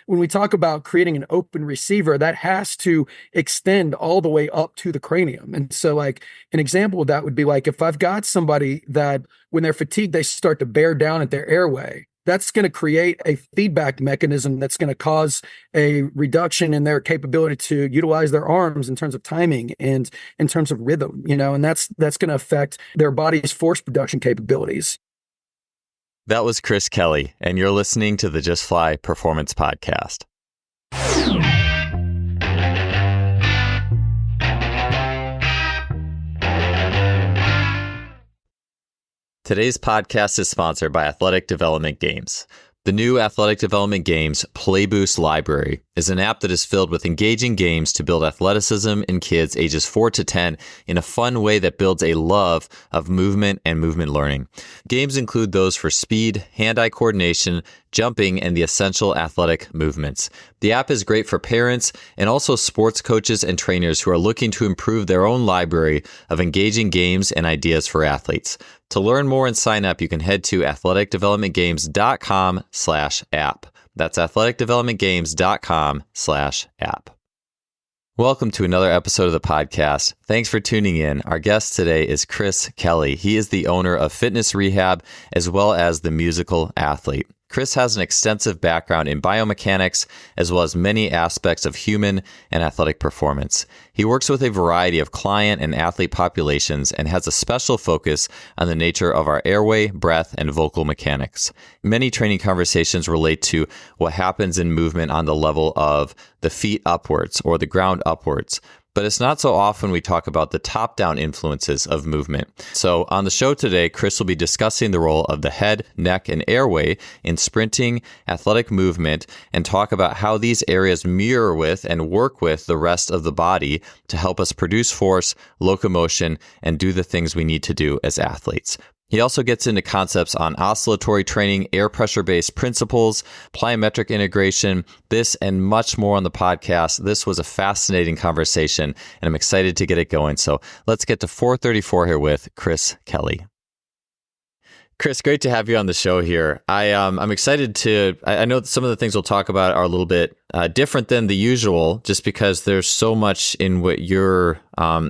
when we talk about creating an open receiver, that has to extend all the way up to the cranium. And so like an example of that would be like, if I've got somebody that when they're fatigued, they start to bear down at their airway, that's going to create a feedback mechanism that's going to cause a reduction in their capability to utilize their arms in terms of timing and in terms of rhythm, and that's going to affect their body's force production capabilities. That was Chris Kelly, and you're listening to the Just Fly Performance Podcast. Today's podcast is sponsored by Athletic Development Games. The new Athletic Development Games PlayBoost Library is an app that is filled with engaging games to build athleticism in kids ages 4 to 10 in a fun way that builds a love of movement and movement learning. Games include those for speed, hand-eye coordination, jumping, and the essential athletic movements. The app is great for parents and also sports coaches and trainers who are looking to improve their own library of engaging games and ideas for athletes. To learn more and sign up, you can head to athleticdevelopmentgames.com/app. That's athleticdevelopmentgames.com/app. Welcome to another episode of the podcast. Thanks for tuning in. Our guest today is Chris Kelly. He is the owner of Fitness Rehab as well as the Musical Athlete. Chris has an extensive background in biomechanics as well as many aspects of human and athletic performance. He works with a variety of client and athlete populations and has a special focus on the nature of our airway, breath, and vocal mechanics. Many training conversations relate to what happens in movement on the level of the feet upwards or the ground upwards. But it's not so often we talk about the top-down influences of movement. So on the show today, Chris will be discussing the role of the head, neck, and airway in sprinting, athletic movement, and talk about how these areas mirror with and work with the rest of the body to help us produce force, locomotion, and do the things we need to do as athletes. He also gets into concepts on oscillatory training, air pressure-based principles, plyometric integration, this and much more on the podcast. This was a fascinating conversation, and I'm excited to get it going. So let's get to 434 here with Chris Kelly. Chris, great to have you on the show here. I'm excited I know some of the things we'll talk about are a little bit different than the usual, just because there's so much in what you're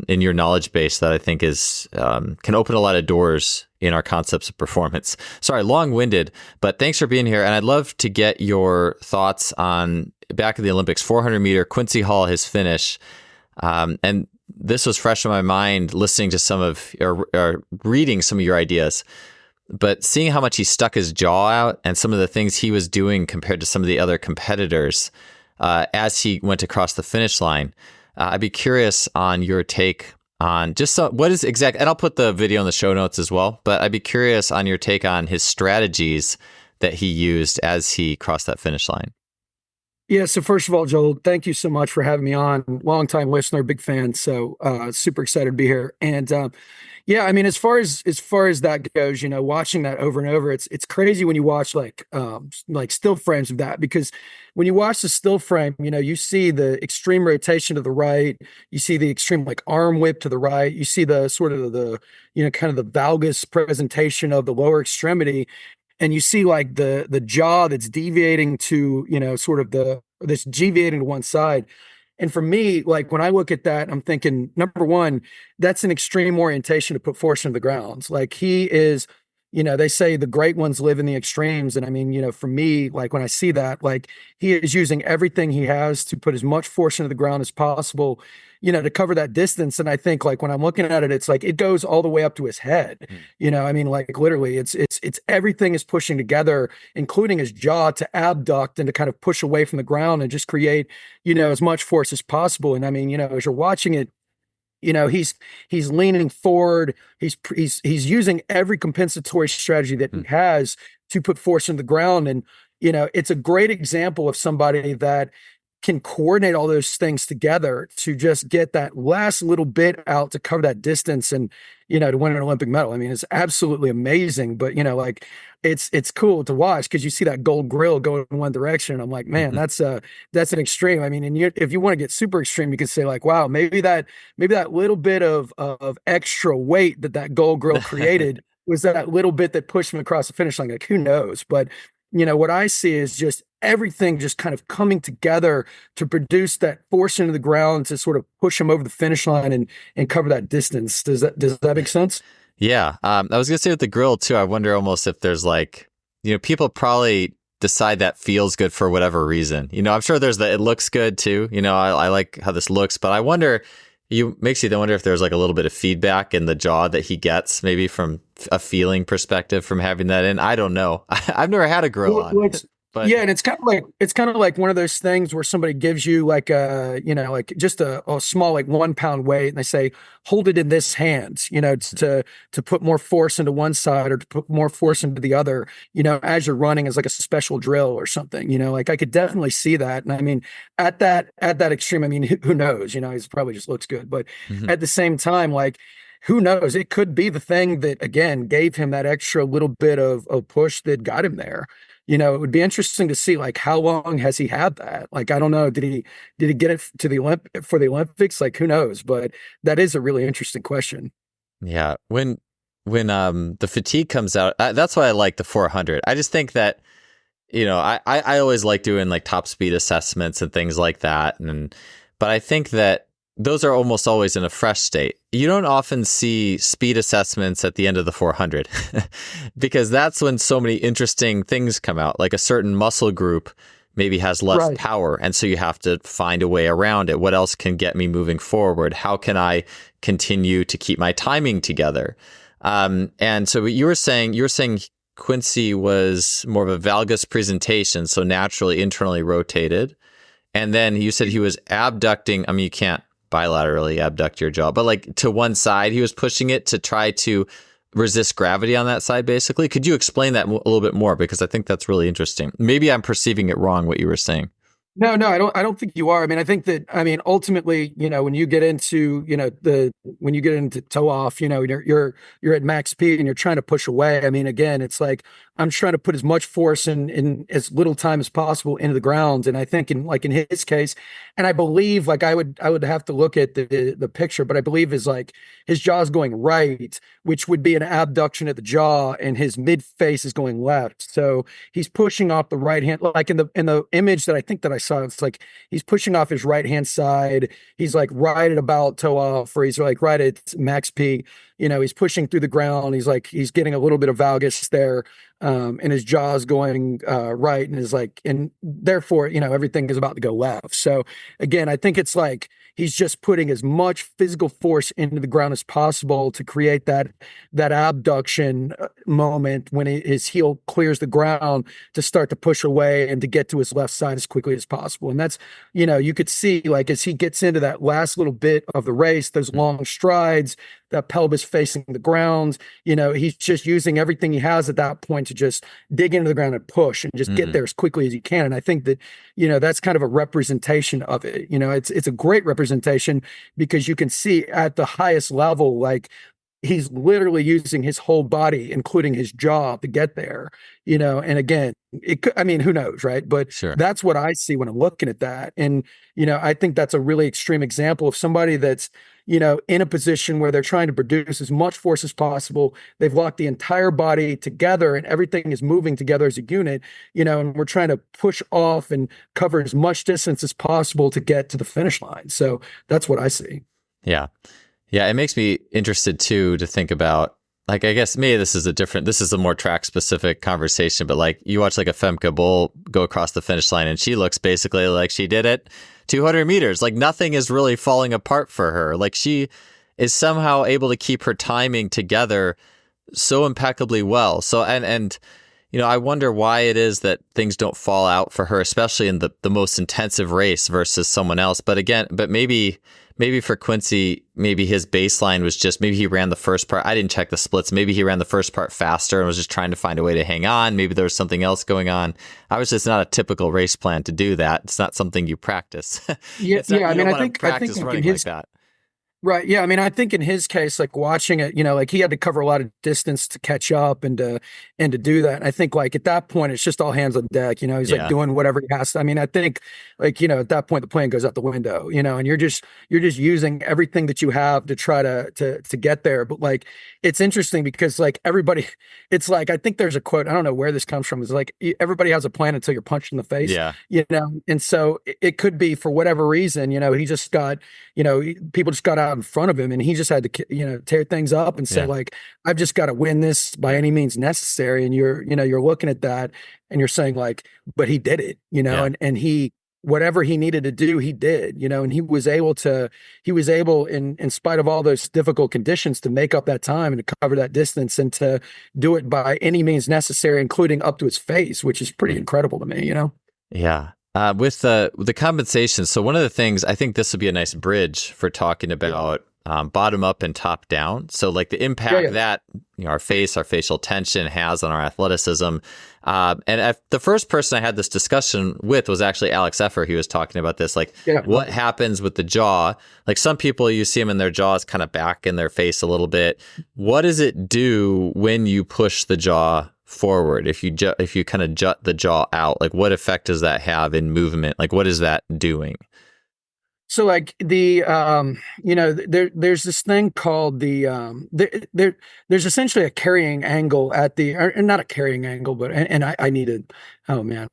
in your knowledge base that I think is can open a lot of doors in our concepts of performance. Sorry, long-winded, but thanks for being here. And I'd love to get your thoughts on back of the Olympics, 400 meter, Quincy Hall, his finish. And this was fresh in my mind, listening to some of or reading some of your ideas. But seeing how much he stuck his jaw out and some of the things he was doing compared to some of the other competitors as he went across the finish line, I'd be curious on your take on just what is exact, and I'll put the video in the show notes as well, but I'd be curious on your take on his strategies that he used as he crossed that finish line. Yeah. So first of all, Joel, thank you so much for having me on. Longtime listener, big fan. So super excited to be here. And yeah, I mean, as far as that goes, watching that over and over, it's crazy when you watch like still frames of that, because when you watch the still frame, you see the extreme rotation to the right, you see the extreme like arm whip to the right, you see the sort of the kind of the valgus presentation of the lower extremity. And you see like the jaw that's deviating to, sort of this deviating to one side. And for me, like when I look at that, I'm thinking, number one, that's an extreme orientation to put force into the ground. Like he is, they say the great ones live in the extremes. And I mean, for me, like when I see that, like he is using everything he has to put as much force into the ground as possible, to cover that distance. And I think like when I'm looking at it, it's like it goes all the way up to his head. I mean, like literally it's everything is pushing together, including his jaw, to abduct and to kind of push away from the ground and just create, as much force as possible. And I mean, as you're watching it, he's leaning forward. He's using every compensatory strategy that he has to put force in the ground. And, it's a great example of somebody that can coordinate all those things together to just get that last little bit out to cover that distance and, to win an Olympic medal. I mean, it's absolutely amazing, but, like it's cool to watch because you see that gold grill going in one direction. And I'm like, man, that's an extreme. I mean, and if you want to get super extreme, you could say like, wow, maybe that little bit of extra weight that gold grill created was that little bit that pushed him across the finish line. Like, who knows? But, what I see is just everything just kind of coming together to produce that force into the ground to sort of push him over the finish line and cover that distance. Does that make sense? Yeah. I was gonna say with the grill too. I wonder almost if there's like, people probably decide that feels good for whatever reason. I'm sure there's it looks good too. I like how this looks, but I wonder, makes you wonder if there's like a little bit of feedback in the jaw that he gets maybe from a feeling perspective from having that in. I don't know. I've never had a grill on. But yeah, and it's kind of like one of those things where somebody gives you like like just a small like 1 pound weight, and they say hold it in this hand, to put more force into one side or to put more force into the other, as you're running as like a special drill or something, like I could definitely see that. And I mean, at that extreme, I mean, who knows, it probably just looks good, but mhm. at the same time, like who knows? It could be the thing that again gave him that extra little bit of push that got him there. It would be interesting to see like how long has he had that? Like I don't know. Did he get it to the for the Olympics? Like who knows? But that is a really interesting question. Yeah, when the fatigue comes out, that's why I like the 400. I just think that I always like doing like top speed assessments and things like that, but I think that those are almost always in a fresh state. You don't often see speed assessments at the end of the 400 because that's when so many interesting things come out. Like a certain muscle group maybe has less Right. power. And so you have to find a way around it. What else can get me moving forward? How can I continue to keep my timing together? And so you were saying Quincy was more of a valgus presentation, so naturally internally rotated. And then you said he was abducting. I mean, you can't bilaterally abduct your jaw, but like to one side, he was pushing it to try to resist gravity on that side, basically. Could you explain that a little bit more? Because I think that's really interesting. Maybe I'm perceiving it wrong, what you were saying. No, no, I don't think you are. I mean, I think that, I mean, ultimately, when you get into, when you get into toe off, you're at max speed and you're trying to push away. I mean, again, it's like I'm trying to put as much force in as little time as possible into the ground. And I think in his case, and I believe like I would have to look at the picture, but I believe is like his jaw's going right, which would be an abduction at the jaw, and his mid face is going left. So he's pushing off the right hand, like in the image that I think that I saw. It's like he's pushing off his right hand side. He's like right at about toe off, or he's like right at max P. He's pushing through the ground. He's getting a little bit of valgus there, and his jaw's going right, and is like, and therefore, everything is about to go left. So again, I think it's like he's just putting as much physical force into the ground as possible to create that abduction moment when his heel clears the ground to start to push away and to get to his left side as quickly as possible. And that's, you could see like as he gets into that last little bit of the race, those long strides, that pelvis facing the ground, he's just using everything he has at that point to just dig into the ground and push and just get Mhm. there as quickly as he can. And I think that, that's kind of a representation of it. It's a great representation because you can see at the highest level, like he's literally using his whole body, including his jaw, to get there. And again, it could, I mean, who knows, right? But Sure. that's what I see when I'm looking at that. And, I think that's a really extreme example of somebody that's, in a position where they're trying to produce as much force as possible. They've locked the entire body together and everything is moving together as a unit, and we're trying to push off and cover as much distance as possible to get to the finish line. So that's what I see. Yeah. Yeah. It makes me interested too to think about, like, I guess maybe this is a more track specific conversation, but like you watch like a Femke Bol go across the finish line and she looks basically like she did it 200 meters. Like nothing is really falling apart for her. Like she is somehow able to keep her timing together so impeccably well. So, and I wonder why it is that things don't fall out for her, especially in the most intensive race versus someone else. But again, maybe for Quincy, maybe his baseline was just, maybe he ran the first part. I didn't check the splits. Maybe he ran the first part faster and was just trying to find a way to hang on. Maybe there was something else going on. Obviously, it's not a typical race plan to do that. It's not something you practice. Yeah, It's not, yeah. I you mean, don't I want to think practice like in running like his that. Right. Yeah. I mean, I think in his case, like watching it, like he had to cover a lot of distance to catch up and to do that. And I think like at that point, it's just all hands on deck. He's like Yeah. doing whatever he has to. I mean, I think like, at that point the plan goes out the window, and you're just using everything that you have to try to get there. But like it's interesting because like everybody, it's like I think there's a quote, I don't know where this comes from. It's like everybody has a plan until you're punched in the face, Yeah. and so it could be for whatever reason, he just got people just got out in front of him and he just had to, tear things up and say Yeah. like, I've just got to win this by any means necessary. And you're looking at that and you're saying like, but he did it, Yeah. and he, whatever he needed to do, he did, and he was able in spite of all those difficult conditions to make up that time and to cover that distance and to do it by any means necessary, including up to his face, which is pretty incredible to me. Yeah. With the compensation, so one of the things, I think this would be a nice bridge for talking about bottom up and top down. So like the impact that our facial tension has on our athleticism. The first person I had this discussion with was actually Alex Effer. He was talking about this, like what happens with the jaw. Like some people, you see them and their jaw is kind of back in their face a little bit. What does it do when you push the jaw forward? If you kind of jut the jaw out, like what effect does that have in movement? Like what is that doing? So like there's this thing called there's essentially a carrying angle at or not a carrying angle, but and I need to, oh man,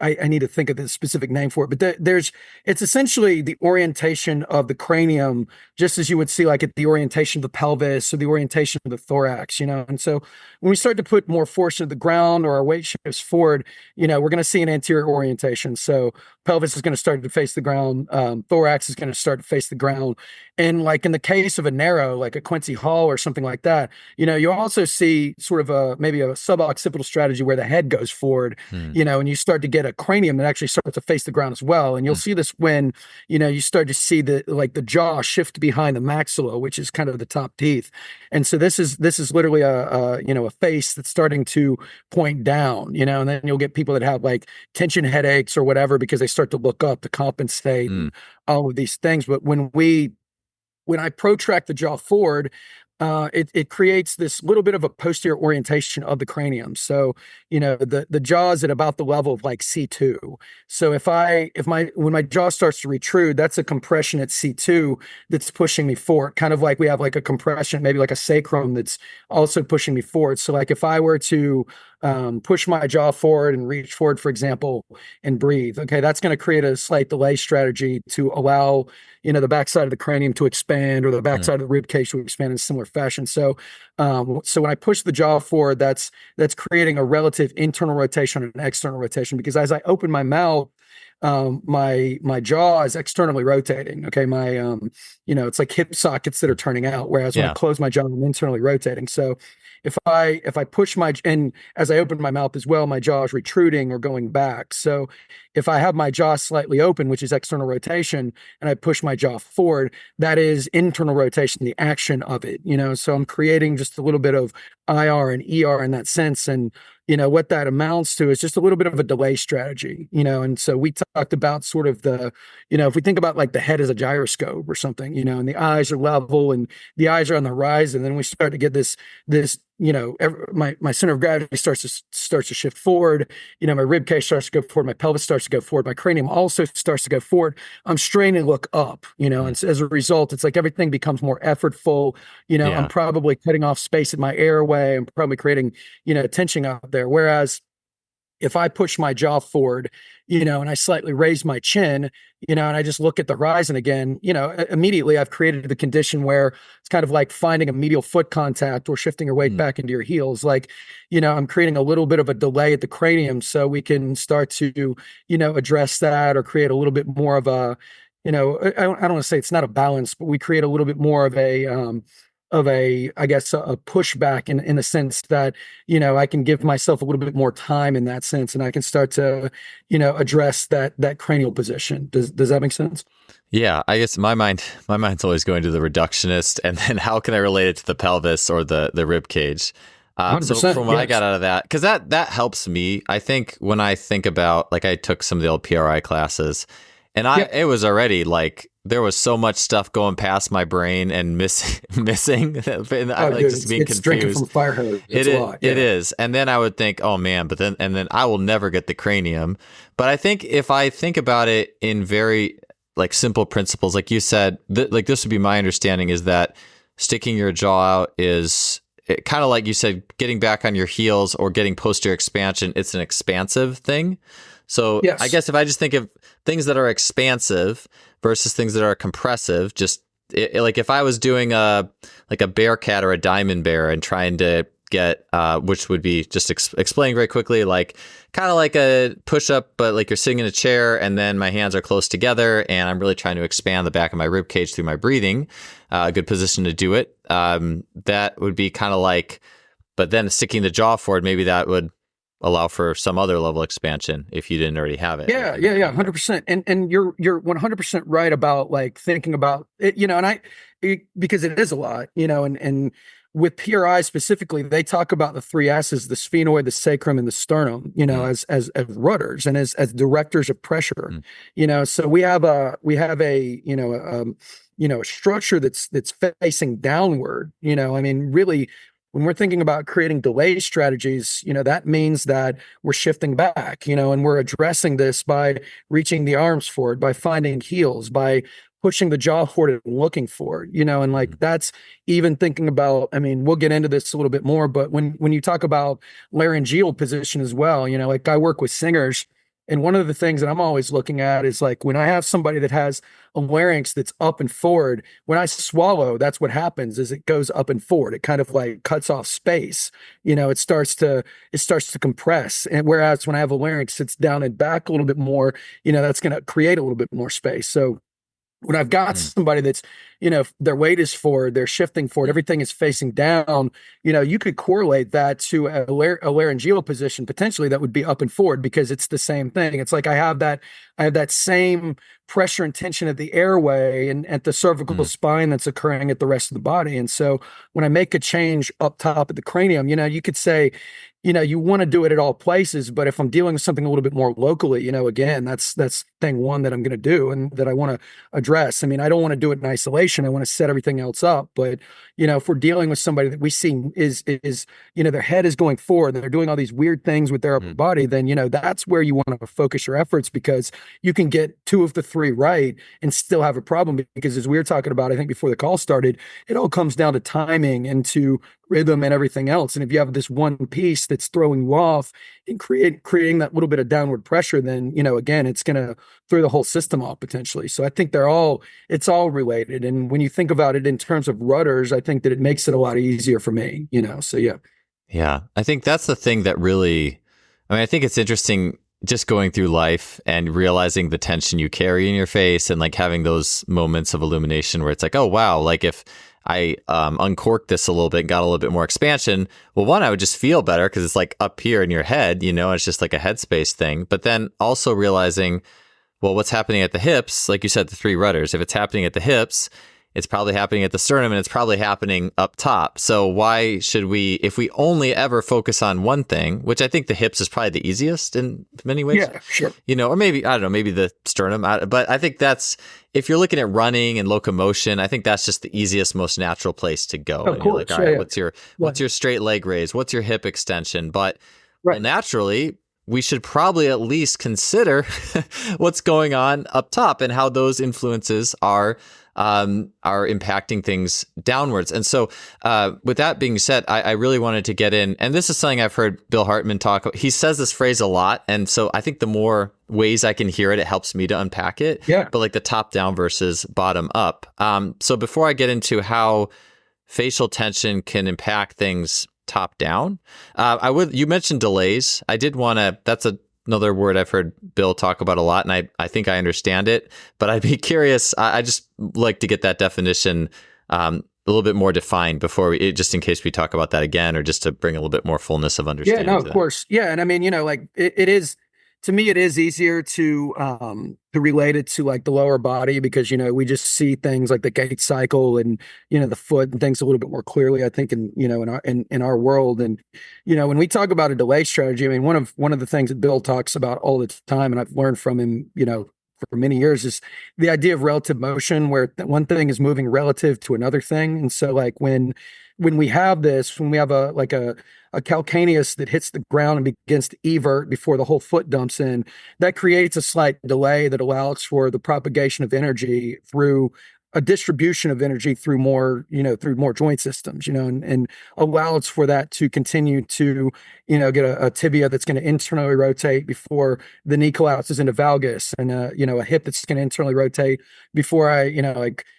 I need to think of the specific name for it. But it's essentially the orientation of the cranium, just as you would see like at the orientation of the pelvis or the orientation of the thorax, And so when we start to put more force into the ground or our weight shifts forward, we're going to see an anterior orientation. So pelvis is going to start to face the ground, thorax is going to start to face the ground. And like in the case of a narrow, like a Quincy Hall or something like that, you also see sort of maybe a suboccipital strategy where the head goes forward, and you start to get a cranium that actually starts to face the ground as well. And you'll see this when, you start to see the jaw shift behind the maxilla, which is kind of the top teeth. And so this is literally a face that's starting to point down, and then you'll get people that have like tension headaches or whatever because they start to look up to compensate and all of these things. But when I protract the jaw forward, it creates this little bit of a posterior orientation of the cranium. So, the jaw is at about the level of like C2. So when my jaw starts to retrude, that's a compression at C2 that's pushing me forward. Kind of like we have like a compression, maybe like a sacrum that's also pushing me forward. So like if I were to push my jaw forward and reach forward, for example, and breathe, okay, that's going to create a slight delay strategy to allow, the backside of the cranium to expand or the backside of the rib cage to expand in a similar fashion. So, so when I push the jaw forward, that's creating a relative internal rotation and an external rotation, because as I open my mouth, my jaw is externally rotating. Okay. It's like hip sockets that are turning out. Whereas when I close my jaw, I'm internally rotating. So if I push and as I open my mouth as well, my jaw is retruding or going back. So if I have my jaw slightly open, which is external rotation, and I push my jaw forward, that is internal rotation, the action of it, so I'm creating just a little bit of IR and ER in that sense. And, what that amounts to is just a little bit of a delay strategy, and so we talked about sort of if we think about like the head as a gyroscope or something, and the eyes are level and the eyes are on the horizon, then we start to get this, my center of gravity starts to shift forward, my rib cage starts to go forward, my pelvis starts to go forward, my cranium also starts to go forward. I'm straining to look up, and so as a result, it's like everything becomes more effortful. I'm probably cutting off space in my airway. I'm probably creating, tension out there. Whereas if I push my jaw forward, and I slightly raise my chin, and I just look at the horizon again, immediately I've created the condition where it's kind of like finding a medial foot contact or shifting your weight back into your heels. Like, I'm creating a little bit of a delay at the cranium so we can start to, address that or create a little bit more of a, I don't want to say it's not a balance, but we create a little bit more of I guess, a pushback in the sense that, I can give myself a little bit more time in that sense, and I can start to, address that cranial position. Does that make sense? Yeah, I guess my mind's always going to the reductionist, and then how can I relate it to the pelvis or the rib cage? So from what I got out of that, because that helps me. I think when I think about, like, I took some of the old PRI classes, And Yeah. it was already like there was so much stuff going past my brain and missing, and Oh, like dude, just being it's drinking from confused. a fire hose. It's a lot. It Yeah. is, and then I would think, oh man, but then I will never get the cranium. But I think if I think about it in very like simple principles, like you said, like this would be my understanding is that sticking your jaw out is kind of like you said, getting back on your heels or getting posterior expansion. It's an expansive thing. So I Yes. guess if I just think of things that are expansive versus things that are compressive, just like if I was doing like a bear cat or a diamond bear and trying to get which would be just explaining very quickly, like kind of like a push up, but like you're sitting in a chair and then my hands are close together and I'm really trying to expand the back of my rib cage through my breathing. A good position to do it. That would be kind of like, but then sticking the jaw forward, maybe that would allow for some other level expansion if you didn't already have it. Yeah, 100%. And you're 100% right about like thinking about it, because it is a lot, and with PRI specifically, they talk about the three S's, the sphenoid, the sacrum, and the sternum, Mm. as rudders and as directors of pressure, Mm. So we have a structure that's facing downward, I mean, really, when we're thinking about creating delay strategies, that means that we're shifting back, and we're addressing this by reaching the arms forward, by finding heels, by pushing the jaw forward and looking forward, and like that's even thinking about, I mean, we'll get into this a little bit more, but when you talk about laryngeal position as well, like I work with singers. And one of the things that I'm always looking at is like when I have somebody that has a larynx that's up and forward, when I swallow, that's what happens is it goes up and forward. It kind of like cuts off space. It starts to compress. And whereas when I have a larynx sits down and back a little bit more, that's going to create a little bit more space. So when I've got Mm. somebody that's, their weight is forward, they're shifting forward, everything is facing down, you could correlate that to a laryngeal position potentially that would be up and forward because it's the same thing. It's like I have that same pressure and tension at the airway and at the cervical Mm. spine that's occurring at the rest of the body. And so when I make a change up top at the cranium, you could say, you want to do it at all places, but if I'm dealing with something a little bit more locally, again, that's thing one that I'm going to do and that I want to address. I mean, I don't want to do it in isolation. I want to set everything else up. But, if we're dealing with somebody that we see is, their head is going forward, they're doing all these weird things with their upper Mm. body, then, that's where you want to focus your efforts because you can get two of the three right and still have a problem. Because as we were talking about, I think before the call started, it all comes down to timing and to rhythm and everything else. And if you have this one piece that's throwing you off and creating that little bit of downward pressure, then, again, it's going to throw the whole system off potentially. So I think it's all related. And when you think about it in terms of rudders, I think that it makes it a lot easier for me, so yeah. Yeah. I think that's the thing that really, I mean, I think it's interesting just going through life and realizing the tension you carry in your face and like having those moments of illumination where it's like, oh, wow, like if I uncorked this a little bit and got a little bit more expansion, well, one, I would just feel better because it's like up here in your head, it's just like a headspace thing. But then also realizing, well, what's happening at the hips, like you said, the three rudders, if it's happening at the hips, it's probably happening at the sternum and it's probably happening up top. So why should we, if we only ever focus on one thing, which I think the hips is probably the easiest in many ways, Yeah, sure. or maybe, I don't know, maybe the sternum, but I think that's, if you're looking at running and locomotion, I think that's just the easiest, most natural place to go. Of And you're course. like, all right, Yeah. what's your straight leg raise? What's your hip extension? But well, Right. naturally, we should probably at least consider what's going on up top and how those influences are impacting things downwards. And so with that being said, I really wanted to get in, and this is something I've heard Bill Hartman talk. He says this phrase a lot. And so I think the more ways I can hear it, it helps me to unpack it. Yeah. But like the top down versus bottom up. So before I get into how facial tension can impact things top down, you mentioned delays. I did want to, that's another word I've heard Bill talk about a lot, and I think I understand it, but I'd be curious. I just like to get that definition a little bit more defined before just in case we talk about that again, or just to bring a little bit more fullness of understanding. Yeah, no, of course. Yeah. And I mean, like it is, to me, it is easier to relate it to like the lower body because, we just see things like the gait cycle and, the foot and things a little bit more clearly, I think, in our world. And, when we talk about a delay strategy, I mean, one of the things that Bill talks about all the time, and I've learned from him, for many years is the idea of relative motion, where one thing is moving relative to another thing. And so like when we have this, when we have a calcaneus that hits the ground and begins to evert before the whole foot dumps in, that creates a slight delay that allows for the propagation of energy through a distribution of energy through more, through more joint systems, and allows for that to continue to, get a tibia that's going to internally rotate before the knee collapses into valgus, and a hip that's going to internally rotate before I,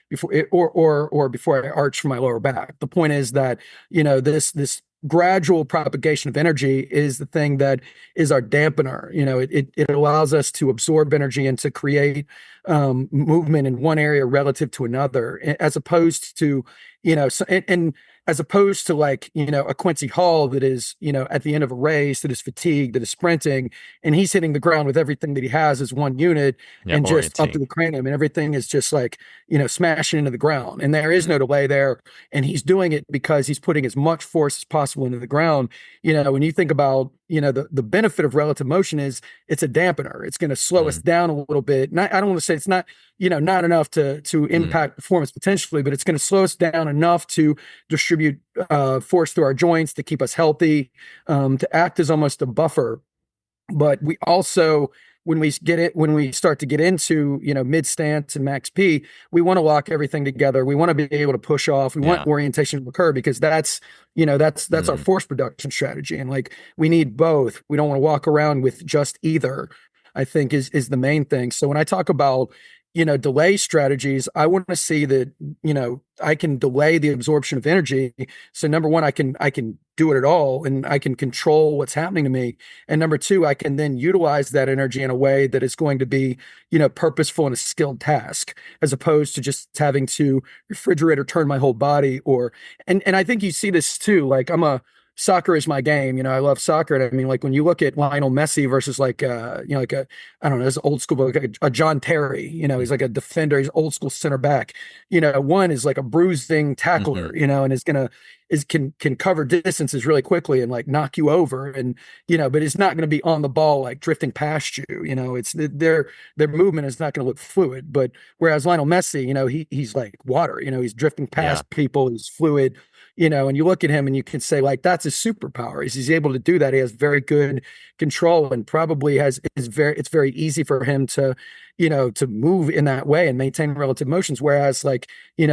before it, or before I arch from my lower back. The point is that, this gradual propagation of energy is the thing that is our dampener. It allows us to absorb energy and to create movement in one area relative to another, as opposed to, and as opposed to like, a Quincy Hall that is, at the end of a race, that is fatigued, that is sprinting, and he's hitting the ground with everything that he has as one unit, and just up to the cranium, and everything is just like, smashing into the ground. And there is no delay there. And he's doing it because he's putting as much force as possible into the ground. When you think about, the benefit of relative motion is it's a dampener. It's going to slow us down a little bit. And I don't want to say it's not, not enough to impact performance potentially, but it's going to slow us down enough to distribute force through our joints, to keep us healthy, to act as almost a buffer. But we also, when we start to get into, mid stance and max P, we want to lock everything together. We want to be able to push off. We want orientation to occur, because that's our force production strategy. And like, we need both. We don't want to walk around with just either, I think is the main thing. So when I talk about, delay strategies, I want to see that, I can delay the absorption of energy. So number one, I can do it at all, and I can control what's happening to me. And number two, I can then utilize that energy in a way that is going to be, purposeful and a skilled task, as opposed to just having to refrigerate or turn my whole body. And I think you see this too. Like, soccer is my game. I love soccer. And I mean, like when you look at Lionel Messi versus like, I don't know, this old school, like a John Terry, he's like a defender. He's old school center back. One is like a bruising tackler, and can cover distances really quickly and like knock you over. And, but it's not going to be on the ball, like drifting past you. It's their movement is not going to look fluid. But whereas Lionel Messi, he's like water, he's drifting past people. He's fluid. And you look at him and you can say, like, that's his superpower. He's able to do that. He has very good control, and probably it's very easy for him to, to move in that way and maintain relative motions. Whereas like,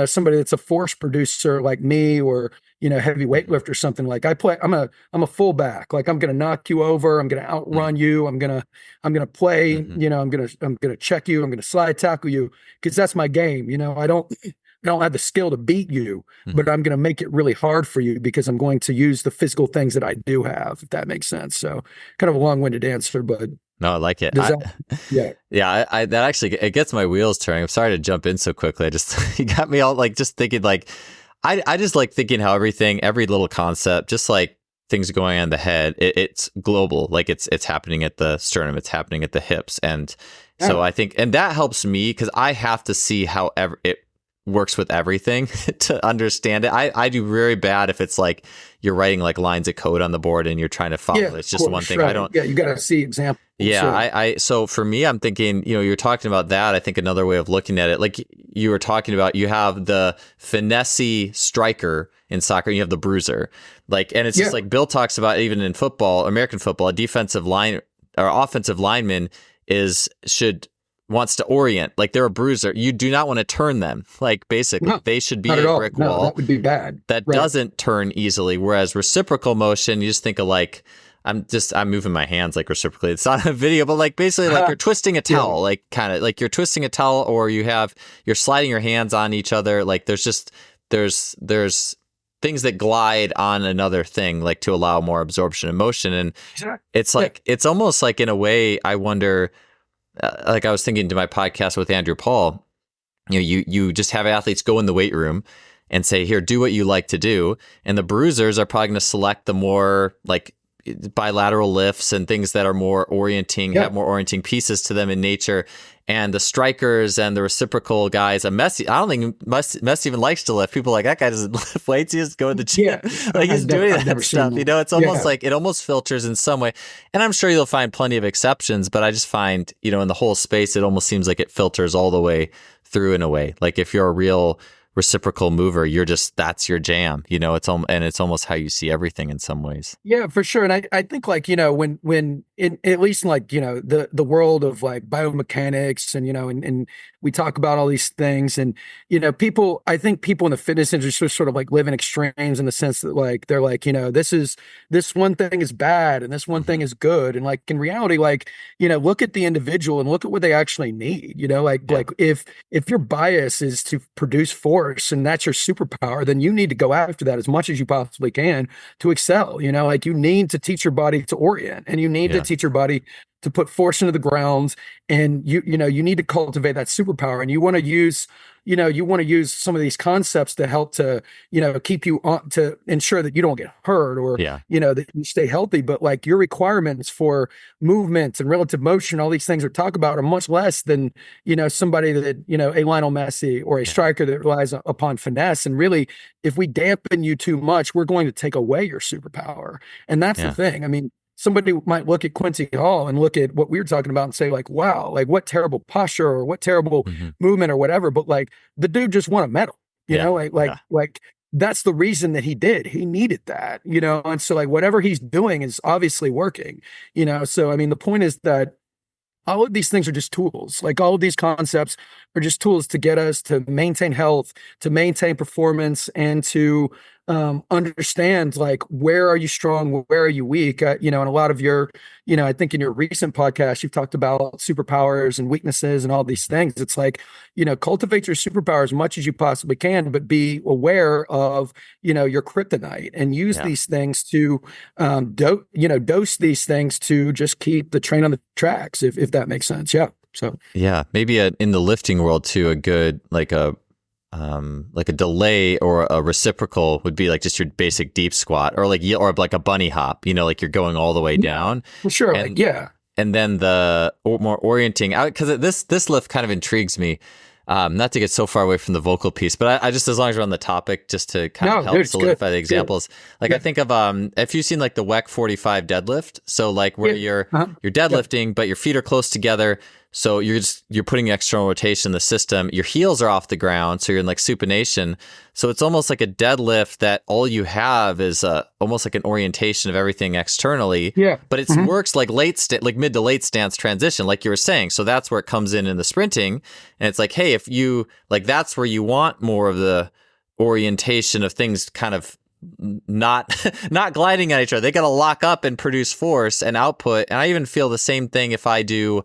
somebody that's a force producer like me, or, heavy weightlifter or something, like I'm a fullback. Like, I'm going to knock you over. I'm going to outrun you. I'm going to play, I'm going to check you. I'm going to slide tackle you, because that's my game. I don't have the skill to beat you, but I'm going to make it really hard for you, because I'm going to use the physical things that I do have, if that makes sense. So kind of a long-winded answer, but no, I like it. Yeah. I that actually, it gets my wheels turning. I'm sorry to jump in so quickly. You got me all like just thinking, like, I just like thinking how every little concept, just like things going on in the head, it's global. Like it's happening at the sternum, it's happening at the hips. And so I think, and that helps me, because I have to see how it works with everything to understand it. I do very bad if it's like you're writing like lines of code on the board and you're trying to follow. It's just one thing. Right. You got to see examples. Yeah. So for me, I'm thinking, you're talking about that. I think another way of looking at it, like you were talking about, you have the finesse striker in soccer, and you have the bruiser. Like, and it's just like Bill talks about, even in football, American football, a defensive line or offensive lineman wants to orient, like they're a bruiser. You do not want to turn them. Like basically, they should be a brick wall. That would be bad. That doesn't turn easily. Whereas reciprocal motion, you just think of like, I'm moving my hands like reciprocally. It's not a video, but like basically like you're twisting a towel, like kind of like you're twisting a towel, or you're sliding your hands on each other. Like there's things that glide on another thing, like to allow more absorption and motion. And it's like, it's almost like in a way, I wonder, like I was thinking to my podcast with Andrew Paul, you just have athletes go in the weight room and say, here, do what you like to do. And the bruisers are probably going to select the more like bilateral lifts and things that are more orienting, have more orienting pieces to them in nature. and the strikers and the reciprocal guys. A Messi, I don't think Messi even likes to lift. People are like, that guy doesn't lift weights. He just go to the gym. Yeah, Like he's doing that stuff. That. You know, it's almost Yeah. like it almost filters in some way. And I'm sure you'll find plenty of exceptions, but I just find, you know, in the whole space, it almost seems like it filters all the way through in a way. Like if you're a real reciprocal mover, you're just, that's your jam, you know, and it's almost how you see everything in some ways. Yeah, for sure. And I think like, you know, when in at least in like, you know, the world of like biomechanics and, you know, and we talk about all these things and, you know, I think people in the fitness industry sort of like live in extremes in the sense that like, they're like, you know, this one thing is bad and this one thing is good. And like in reality, like, you know, look at the individual and look at what they actually need, you know, like if your bias is to produce force and that's your superpower, then you need to go after that as much as you possibly can to excel. You know, like you need to teach your body to orient and you need to teach your body to put force into the ground, and you know you need to cultivate that superpower, and you want to use some of these concepts to help to, you know, keep you on, to ensure that you don't get hurt or you know that you stay healthy. But like your requirements for movements and relative motion, all these things are talked about are much less than, you know, somebody that, you know, a Lionel Messi or a striker that relies upon finesse. And really, if we dampen you too much, we're going to take away your superpower. And that's the thing. I mean, somebody might look at Quincy Hall and look at what we were talking about and say like, wow, like what terrible posture or what terrible movement or whatever. But like the dude just won a medal, you know, like that's the reason that he needed that, you know? And so like whatever he's doing is obviously working, you know? So, I mean, the point is that all of these things are just tools. Like all of these concepts are just tools to get us to maintain health, to maintain performance, and to understand like where are you strong, where are you weak. You know, and a lot of your, you know, I think in your recent podcast you've talked about superpowers and weaknesses and all these things. It's like, you know, cultivate your superpower as much as you possibly can, but be aware of, you know, your kryptonite and use these things to dose these things to just keep the train on the tracks, if that makes sense. Yeah. So maybe in the lifting world too, a good like a delay or a reciprocal would be like just your basic deep squat or like a bunny hop, you know, like you're going all the way down. For sure. And, and then the more orienting out, because this lift kind of intrigues me. Not to get so far away from the vocal piece, but I just, as long as we're on the topic, just to kind of help solidify the examples. Like I think of, if you've seen like the WEC 45 deadlift, so like where you're deadlifting, but your feet are close together. So you're putting external rotation in the system. Your heels are off the ground, so you're in like supination. So it's almost like a deadlift that all you have is almost like an orientation of everything externally. Yeah. But it works like mid to late stance transition, like you were saying. So that's where it comes in the sprinting, and it's like, hey, if you like, that's where you want more of the orientation of things, kind of not gliding at each other. They got to lock up and produce force and output. And I even feel the same thing if I do.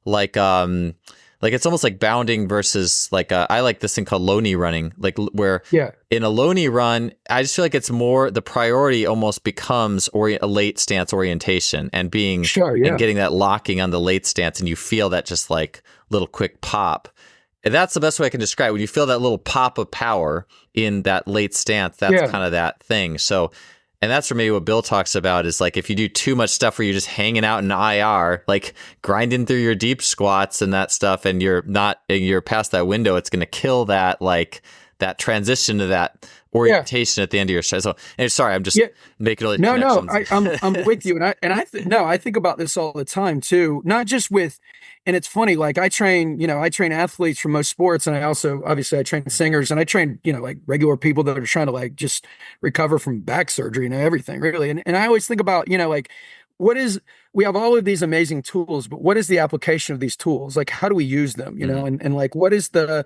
Like it's almost like bounding versus like I like this thing called loney running, like where in a loney run, I just feel like it's more the priority almost becomes a late stance orientation and being and getting that locking on the late stance, and you feel that just like little quick pop. And that's the best way I can describe it. When you feel that little pop of power in that late stance, that's kind of that thing. So. And that's for me what Bill talks about is like if you do too much stuff where you're just hanging out in IR, like grinding through your deep squats and that stuff, and you're past that window, it's going to kill that, like that transition to that orientation at the end of your show. So, and sorry, I'm just making all these connections. I'm with you, and I think about this all the time too. Not just with, and it's funny, like I train athletes from most sports, and I also obviously I train singers, and I train, you know, like regular people that are trying to like just recover from back surgery and everything, really. And I always think about, you know, like we have all of these amazing tools, but what is the application of these tools? Like, how do we use them, you know? And like, what is the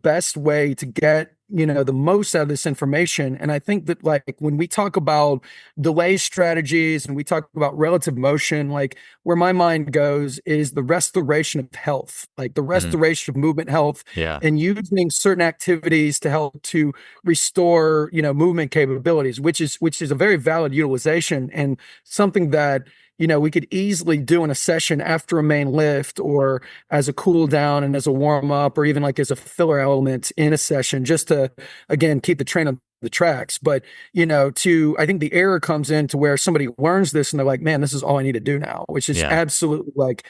best way to get, you know, the most out of this information? And I think that like, when we talk about delay strategies and we talk about relative motion, like where my mind goes is the restoration of health, like the restoration of movement health, and using certain activities to help to restore, you know, movement capabilities, which is a very valid utilization and something that, we could easily do in a session after a main lift or as a cool down and as a warm up or even like as a filler element in a session just to, again, keep the train on the tracks. But, I think the error comes in to where somebody learns this and they're like, man, this is all I need to do now, which is Yeah. absolutely like,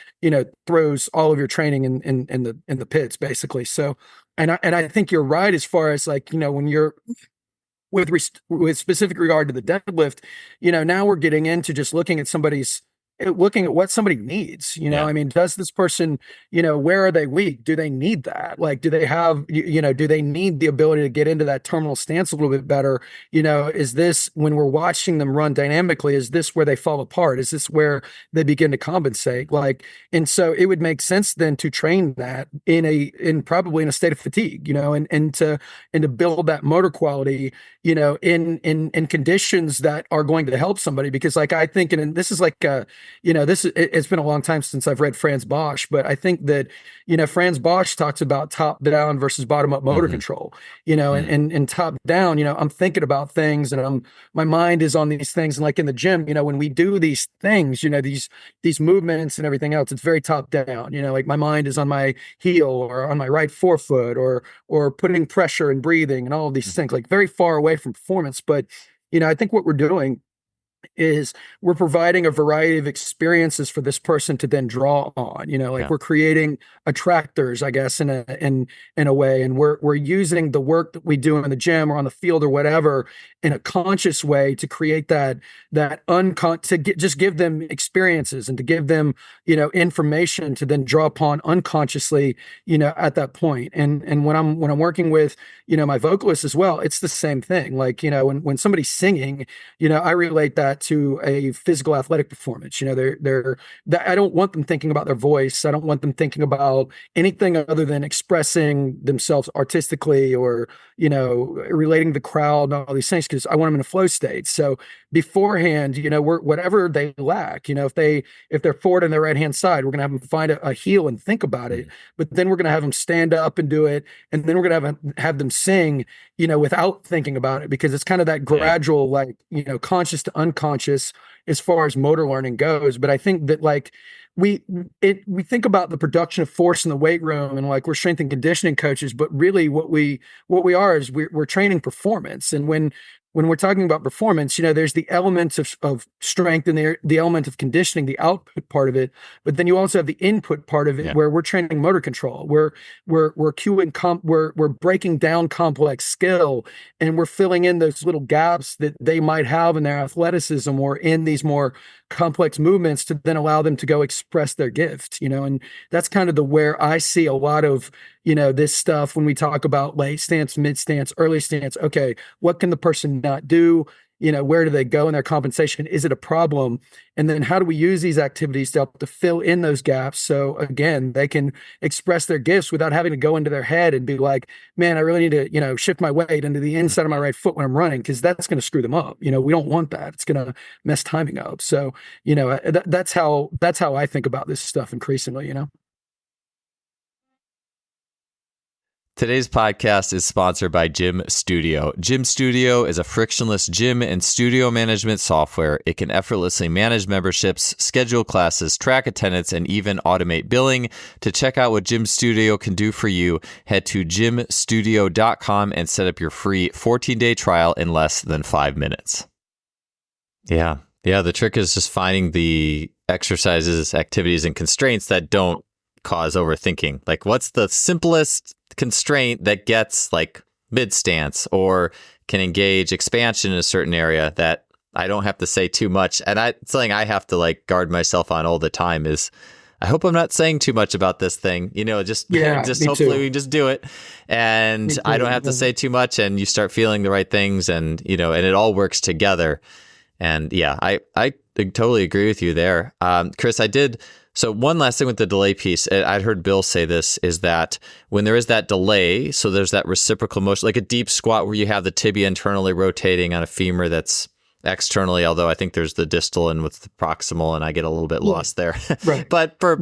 throws all of your training in the pits basically. So, and I think you're right as far as like, when you're with specific regard to the deadlift, now we're getting into just looking at what somebody needs. Yeah. I mean, does this person, where are they weak? Do they need that? Like, do they have, do they need the ability to get into that terminal stance a little bit better? Is this, when we're watching them run dynamically, is this where they fall apart? Is this where they begin to compensate? Like, and so it would make sense then to train that probably in a state of fatigue, and to build that motor quality, in conditions that are going to help somebody. Because like, I think, and this is like, it's been a long time since I've read Franz Bosch, but I think that, Franz Bosch talks about top down versus bottom up motor control, and top down, I'm thinking about things and my mind is on these things. And like in the gym, when we do these things, these movements and everything else, it's very top down, like my mind is on my heel or on my right forefoot or putting pressure and breathing and all of these things, like very far away from performance. But, I think what we're doing is we're providing a variety of experiences for this person to then draw on, we're creating attractors, I guess, in a way. And we're using the work that we do in the gym or on the field or whatever in a conscious way to create just give them experiences and to give them, information to then draw upon unconsciously, at that point. And when I'm working with, my vocalists as well, it's the same thing. Like, when somebody's singing, I relate that to a physical athletic performance. I don't want them thinking about their voice. I don't want them thinking about anything other than expressing themselves artistically or, relating to the crowd and all these things, because I want them in a flow state. So beforehand, whatever they lack, if they're forward on their right hand side, we're going to have them find a heel and think about it. But then we're going to have them stand up and do it. And then we're going to have them sing, without thinking about it, because it's kind of that gradual, like, conscious to unconscious as far as motor learning goes. But I think that like we think about the production of force in the weight room and like we're strength and conditioning coaches, but really what we are is we're training performance. And when we're talking about performance, there's the elements of strength and the element of conditioning, the output part of it, but then you also have the input part of it where we're training motor control. We're cueing we're breaking down complex skill and we're filling in those little gaps that they might have in their athleticism or in these more complex movements to then allow them to go express their gift, and that's kind of where I see a lot of, this stuff when we talk about late stance, mid stance, early stance. Okay, what can the person not do? Where do they go in their compensation? Is it a problem? And then how do we use these activities to help to fill in those gaps? So again, they can express their gifts without having to go into their head and be like, man, I really need to, shift my weight into the inside of my right foot when I'm running, because that's going to screw them up. We don't want that. It's going to mess timing up. So, that's how I think about this stuff increasingly, Today's podcast is sponsored by Gym Studio. Gym Studio is a frictionless gym and studio management software. It can effortlessly manage memberships, schedule classes, track attendance, and even automate billing. To check out what Gym Studio can do for you, head to gymstudio.com and set up your free 14-day trial in less than 5 minutes. Yeah. The trick is just finding the exercises, activities, and constraints that don't cause overthinking. Like, what's the simplest constraint that gets like mid stance or can engage expansion in a certain area that I don't have to say too much? And something I have to like guard myself on all the time is, I hope I'm not saying too much about this thing, just hopefully we just do it and I don't have to say too much and you start feeling the right things and, and it all works together. And I totally agree with you there. Chris, So one last thing with the delay piece, I'd heard Bill say this, is that when there is that delay, so there's that reciprocal motion, like a deep squat where you have the tibia internally rotating on a femur that's externally, although I think there's the distal and with the proximal, and I get a little bit lost there. Right. But for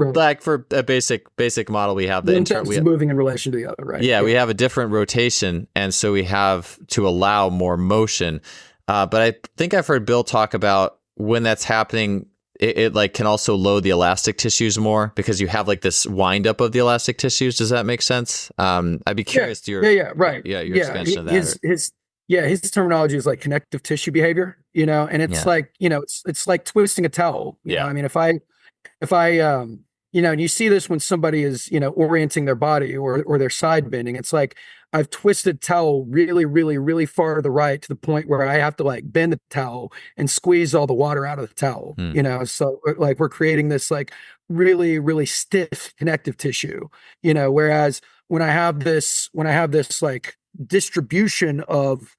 a basic model, we have the internal moving in relation to the other, right? Yeah, we have a different rotation, and so we have to allow more motion. But I think I've heard Bill talk about when that's happening, it like can also load the elastic tissues more because you have like this wind up of the elastic tissues. Does that make sense? I'd be curious to your right. your expansion of that. His terminology is like connective tissue behavior, and it's like, it's like twisting a towel. I mean, if I and you see this when somebody is, orienting their body or their side bending, it's like I've twisted towel really, really, really far to the right to the point where I have to like bend the towel and squeeze all the water out of the towel, so like we're creating this like really, really stiff connective tissue, whereas when I have this like distribution of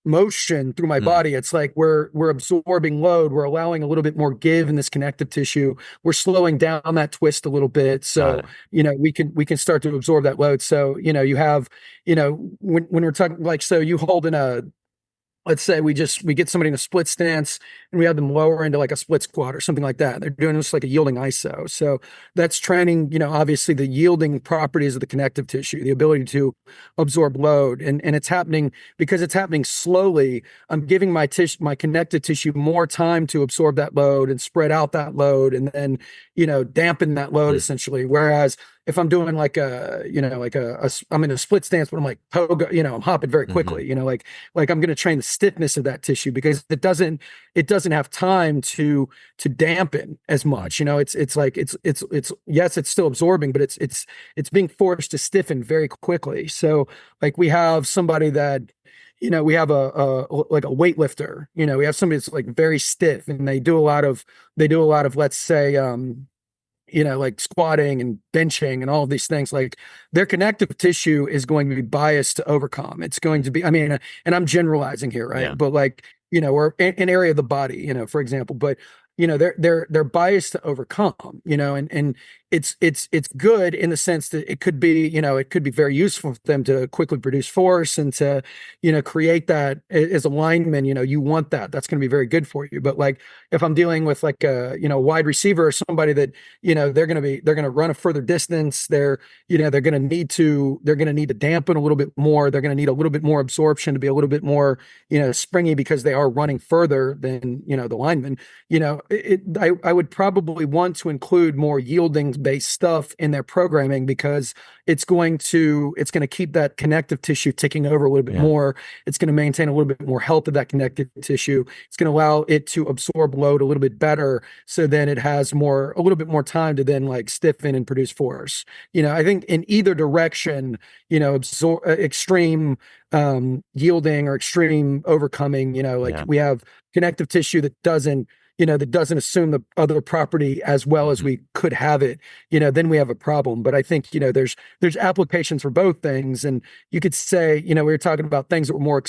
motion through my body, it's like we're absorbing load, we're allowing a little bit more give in this connective tissue, we're slowing down that twist a little bit, so we can start to absorb that load. So you have, when we're talking like, so you hold in a, let's say we get somebody in a split stance and we have them lower into like a split squat or something like that. They're doing this like a yielding ISO. So that's training, obviously the yielding properties of the connective tissue, the ability to absorb load. And it's happening because it's happening slowly. I'm giving my connective tissue more time to absorb that load and spread out that load and then, dampen that load essentially. Whereas if I'm doing like I'm in a split stance, but I'm like pogo, I'm hopping very quickly, like I'm going to train the stiffness of that tissue because it doesn't have time to dampen as much. It's like, yes, it's still absorbing, but it's being forced to stiffen very quickly. So like we have somebody that, we have a like a weightlifter, we have somebody that's like very stiff and they do a lot of, let's say, like squatting and benching and all of these things, like their connective tissue is going to be biased to overcome. It's going to be, I mean, and I'm generalizing here, right? Yeah. But like, or an area of the body, for example, but they're biased to overcome, and it's good in the sense that it could be very useful for them to quickly produce force and to, create that as a lineman, you want that's going to be very good for you. But like, if I'm dealing with like a, wide receiver or somebody that, they're going to run a further distance, they're going to need to dampen a little bit more. They're going to need a little bit more absorption to be a little bit more, springy because they are running further than, the lineman, I would probably want to include more yielding based stuff in their programming because it's going to keep that connective tissue ticking over a little bit more. It's going to maintain a little bit more health of that connective tissue. It's going to allow it to absorb load a little bit better. So then it has a little bit more time to then like stiffen and produce force. I think in either direction, extreme yielding or extreme overcoming, we have connective tissue that doesn't assume the other property as well as we could have it, then we have a problem. But I think, there's applications for both things. And you could say, we were talking about things that were more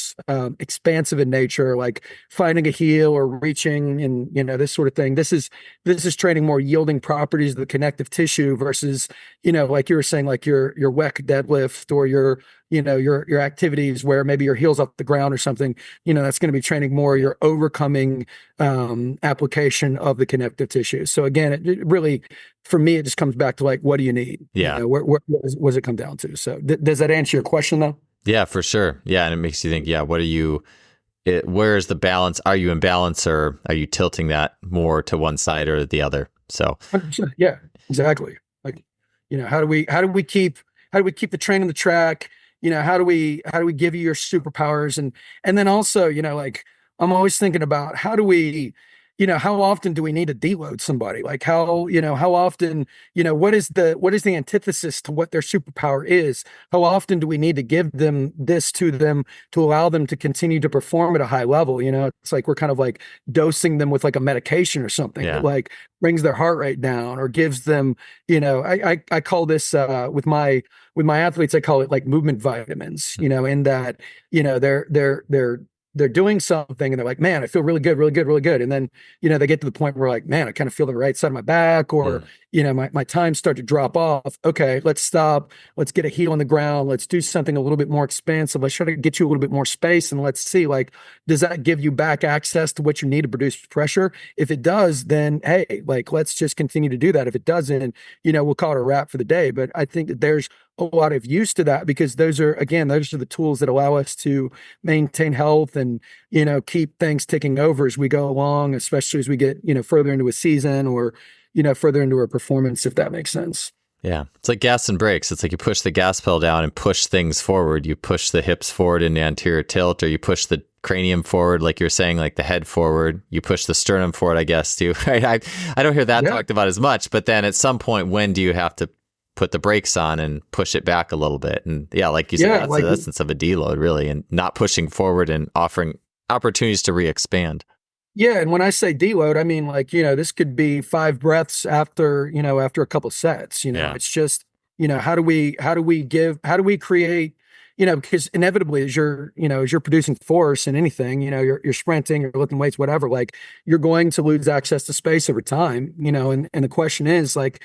expansive in nature, like finding a heel or reaching and, this sort of thing. This is training more yielding properties of the connective tissue versus, like you were saying, like your WEC deadlift or your activities where maybe your heel's off the ground or something, that's going to be training more your overcoming application of the connective tissue. So again, it really, for me, it just comes back to like, what do you need? Yeah. What does it come down to? So does that answer your question though? Yeah, for sure. Yeah. And it makes you think, where's the balance? Are you in balance or are you tilting that more to one side or the other? So 100%. Yeah, exactly. Like, how do we keep the train on the track? How do we give you your superpowers? And then also, like, I'm always thinking about how often do we need to deload somebody? Like how often, what is the antithesis to what their superpower is? How often do we need to give them to allow them to continue to perform at a high level? It's like we're kind of like dosing them with like a medication or something that like brings their heart rate down or gives them, I call this with my athletes, I call it like movement vitamins, in that, they're doing something and they're like, man, I feel really good, really good, really good. And then, they get to the point where like, man, I kind of feel the right side of my back or, my times start to drop off. Okay, let's stop. Let's get a heel on the ground. Let's do something a little bit more expansive. Let's try to get you a little bit more space. And let's see, like, does that give you back access to what you need to produce pressure? If it does, then, hey, like, let's just continue to do that. If it doesn't, we'll call it a wrap for the day. But I think that there's a lot of use to that, because those are the tools that allow us to maintain health and, keep things ticking over as we go along, especially as we get, further into a season or, further into a performance, if that makes sense. Yeah. It's like gas and brakes. It's like you push the gas pedal down and push things forward. You push the hips forward in the anterior tilt, or you push the cranium forward, like you're saying, like the head forward. You push the sternum forward, I guess, too. Right? I don't hear that talked about as much, but then at some point, when do you have to put the brakes on and push it back a little bit? And yeah, like you said, that's the essence of a deload, really, and not pushing forward and offering opportunities to re-expand. Yeah, and when I say deload, I mean, like, this could be 5 breaths after, after a couple sets. It's just, how do we create, because inevitably as you're producing force in anything, you're sprinting, you're lifting weights, whatever, like, you're going to lose access to space over time, and the question is, like,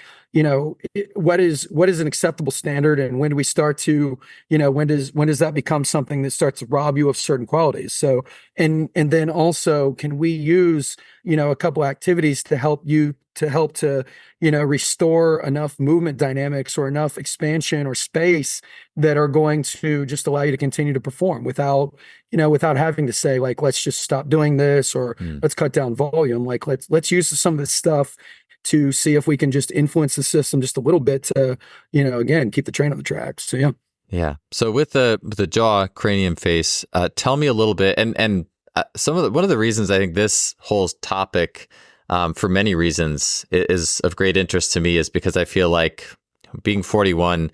what is an acceptable standard, and when do we start to, when does that become something that starts to rob you of certain qualities? So, and then also, can we use, a couple activities to help to restore enough movement dynamics or enough expansion or space that are going to just allow you to continue to perform without having to say, like, let's just stop doing this, or let's cut down volume. Like, let's use some of this stuff to see if we can just influence the system just a little bit to, again, keep the train on the tracks. So, yeah. Yeah. So with the jaw, cranium, face, tell me a little bit, and one of the reasons I think this whole topic, for many reasons, is of great interest to me, is because I feel like, being 41,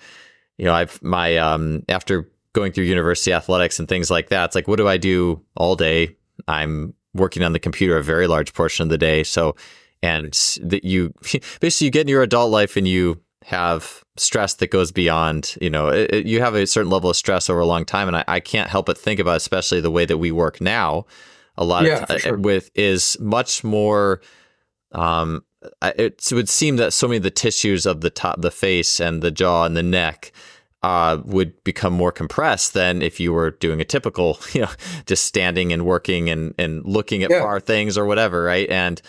after going through university athletics and things like that, it's like, what do I do all day? I'm working on the computer a very large portion of the day. So, and that you basically, you get in your adult life and you have stress that goes beyond, you have a certain level of stress over a long time. And I can't help but think about, especially the way that we work now, a lot of sure. with is much more, it would seem that so many of the tissues of the face and the jaw and the neck would become more compressed than if you were doing a typical, just standing and working and looking at far things or whatever, right? And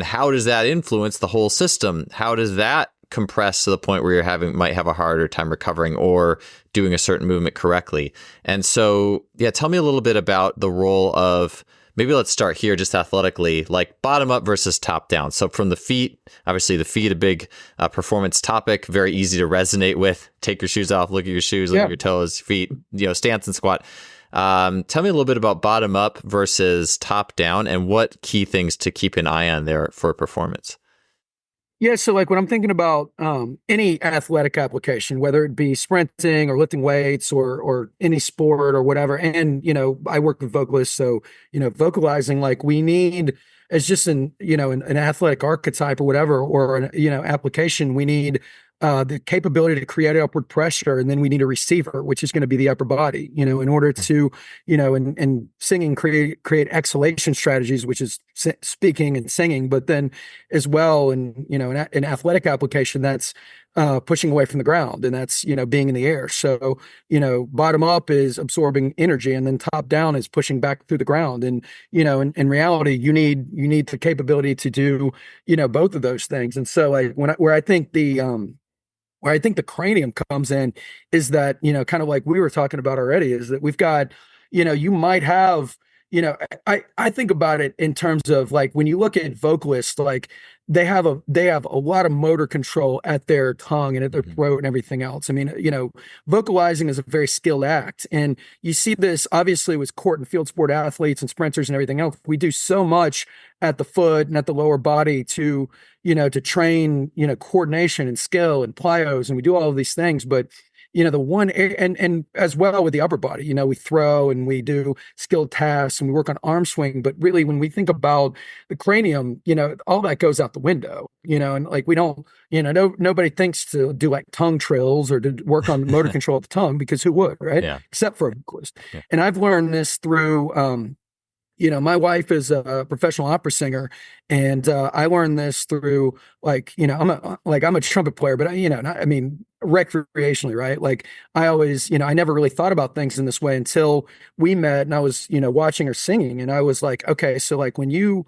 how does that influence the whole system? How does that compress to the point where might have a harder time recovering or doing a certain movement correctly? And so, tell me a little bit about the role of, maybe let's start here just athletically, like bottom up versus top down. So from the feet, obviously the feet, a big performance topic, very easy to resonate with. Take your shoes off, look at your shoes, look at your toes, feet, stance and squat. Tell me a little bit about bottom up versus top down, and what key things to keep an eye on there for performance. Yeah, so like when I'm thinking about any athletic application, whether it be sprinting or lifting weights or any sport or whatever, and I work with vocalists, so vocalizing, like, we need, as just an athletic archetype or whatever, or an application, we need the capability to create upward pressure, and then we need a receiver, which is going to be the upper body, in order to, and singing create exhalation strategies, which is speaking and singing, but then as well, and an athletic application, that's pushing away from the ground, and that's being in the air. So bottom up is absorbing energy, and then top down is pushing back through the ground. And in reality, you need the capability to do both of those things. And so, like, where I think the cranium comes in is that, kind of like we were talking about already, is that we've got, you might have, I think about it in terms of, like, when you look at vocalists, like, they have a lot of motor control at their tongue and at their throat and everything else. I mean, vocalizing is a very skilled act. And you see this obviously with court and field sport athletes and sprinters and everything else. We do so much at the foot and at the lower body to train, coordination and skill and plyos, and we do all of these things. But the one, and as well with the upper body, we throw and we do skilled tasks and we work on arm swing. But really, when we think about the cranium, all that goes out the window, and, like, we don't, nobody thinks to do, like, tongue trills or to work on motor control of the tongue, because who would, right? Yeah. Except for a vocalist. Yeah. And I've learned this through, my wife is a professional opera singer, And I learned this through I'm a trumpet player, but I mean recreationally, right? Like I always, I never really thought about things in this way until we met and I was, watching her singing and I was like, okay, so like when you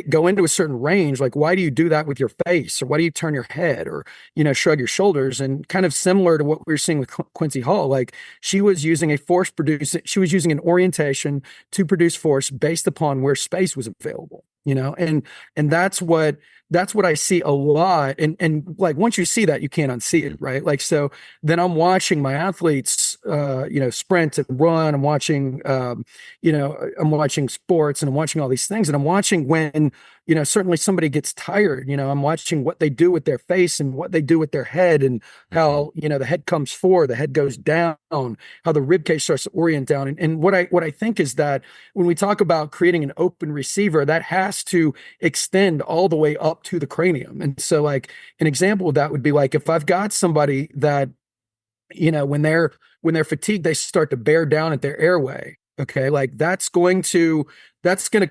go into a certain range, like why do you do that with your face or why do you turn your head or, shrug your shoulders? And kind of similar to what we were seeing with Quincy Hall, like she was using an orientation to produce force based upon where space was available, and that's what I see a lot. And like once you see that, you can't unsee it, right? Like so then I'm watching my athletes sprint and run. I'm watching sports and I'm watching all these things. And I'm watching when, certainly somebody gets tired, I'm watching what they do with their face and what they do with their head and how, the head comes forward, the head goes down, how the rib cage starts to orient down. And what I think is that when we talk about creating an open receiver, that has to extend all the way up to the cranium. And so like an example of that would be like if I've got somebody that, when they're fatigued, they start to bear down at their airway. Okay, like that's going to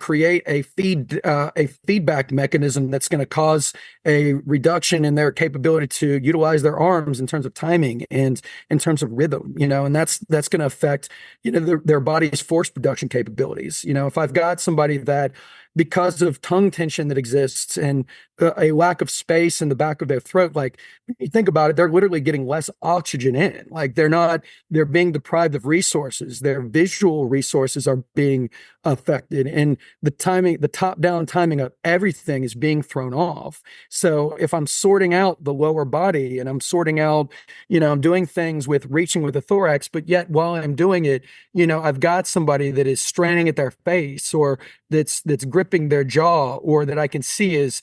create a feedback mechanism that's going to cause a reduction in their capability to utilize their arms in terms of timing and in terms of rhythm, and that's going to affect their body's force production capabilities. If I've got somebody that because of tongue tension that exists and a lack of space in the back of their throat, like when you think about it, they're literally getting less oxygen in. Like they're being deprived of resources. Their visual resources are being affected, and the top-down timing of everything is being thrown off. So if I'm sorting out the lower body and I'm sorting out, I'm doing things with reaching with the thorax, but yet while I'm doing it, I've got somebody that is straining at their face or that's gripping their jaw or that I can see is